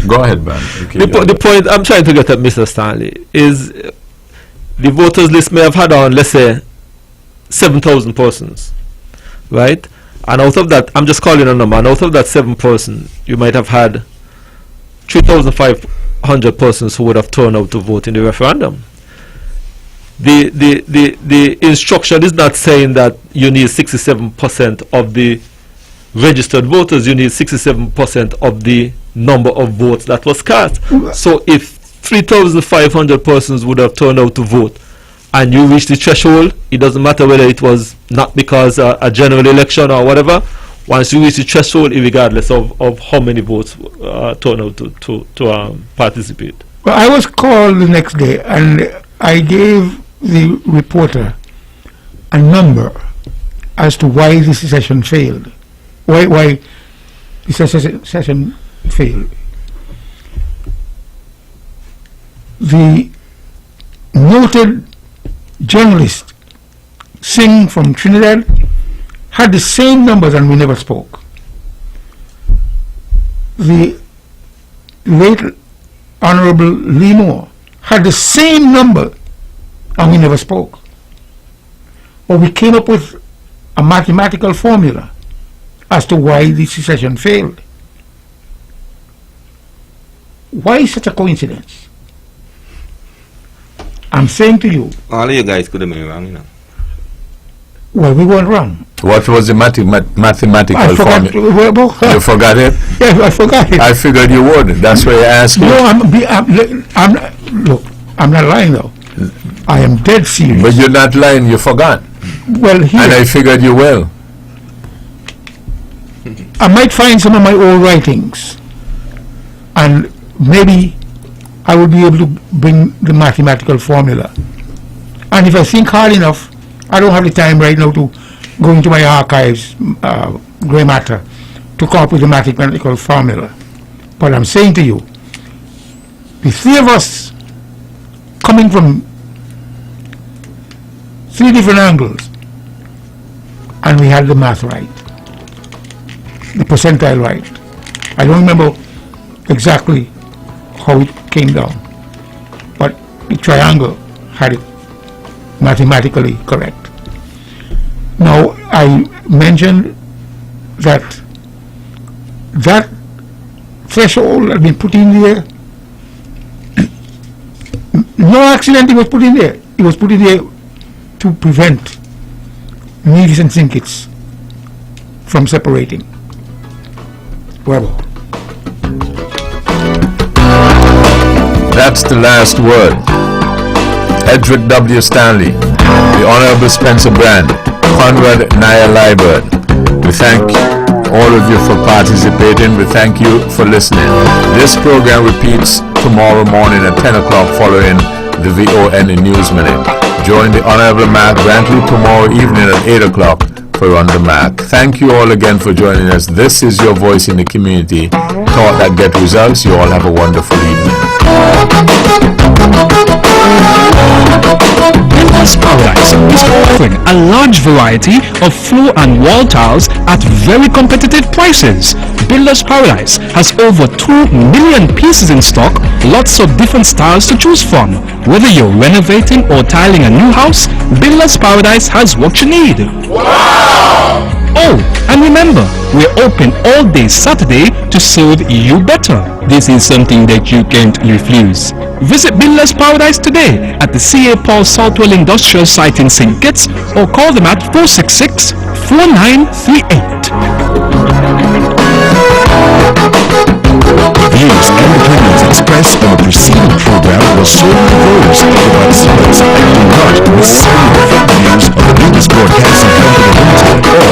go ahead, man. The point I'm trying to get at, Mr. Stanley, is the voters list may have had on, let's say, 7,000 persons, right? And out of that, I'm just calling a number, and out of that 7%, you might have had 3,500 persons who would have turned out to vote in the referendum. The instruction is not saying that you need 67% of the registered voters, you need 67% of the number of votes that was cast. So if 3,500 persons would have turned out to vote and you reach the threshold, it doesn't matter whether it was not because a general election or whatever. Once you reach the threshold, regardless of how many votes turn out to participate. Well, I was called the next day, and I gave the reporter a number as to why the secession failed. Why the secession failed. The noted journalist Singh from Trinidad had the same numbers, and we never spoke. The late Honorable Lee Moore had the same number, and we never spoke. But we came up with a mathematical formula as to why the secession failed. Why such a coincidence? I'm saying to you, all of you guys could have been wrong, you know. Well, we weren't wrong. What was the mathematical formula? You forgot it? Yeah, I forgot it. I figured you would. That's why I asked you. No, I'm not lying though. I am dead serious. But you're not lying, you forgot. Well, and I figured you will. I might find some of my old writings, and maybe I will be able to bring the mathematical formula. And if I think hard enough, I don't have the time right now to go into my archives, grey matter, to come up with the mathematical formula. But I'm saying to you, the three of us coming from three different angles, and we had the math right, the percentile right. I don't remember exactly how it came down, but the triangle had it mathematically correct. Now, I mentioned that that threshold had been put in there. No accident, it was put in there. It was put in there to prevent needles and sinkets from separating. Webbo. That's the last word. Edric W. Stanley, the Honorable Spencer Brand, Conrad Naya Liebert. We thank all of you for participating. We thank you for listening. This program repeats tomorrow morning at 10 o'clock following the VON News Minute. Join the Honorable Mark Brantley tomorrow evening at 8 o'clock for On the Mark. Thank you all again for joining us. This is your voice in the community. Thought that get results. You all have a wonderful evening. Builders Paradise is offering a large variety of floor and wall tiles at very competitive prices. Builders Paradise has over 2 million pieces in stock, lots of different styles to choose from. Whether you're renovating or tiling a new house, Builders Paradise has what you need. Wow! Oh, and remember, we're open all day Saturday to serve you better. This is something that you can't refuse. Visit Builders Paradise today at the C.A. Paul Southwell Industrial Site in St. Kitts or call them at 466-4938. Views and opinions expressed on the preceding program were solely those of the participants and do not necessarily reflect the views of the Business Broadcasting Company Limited or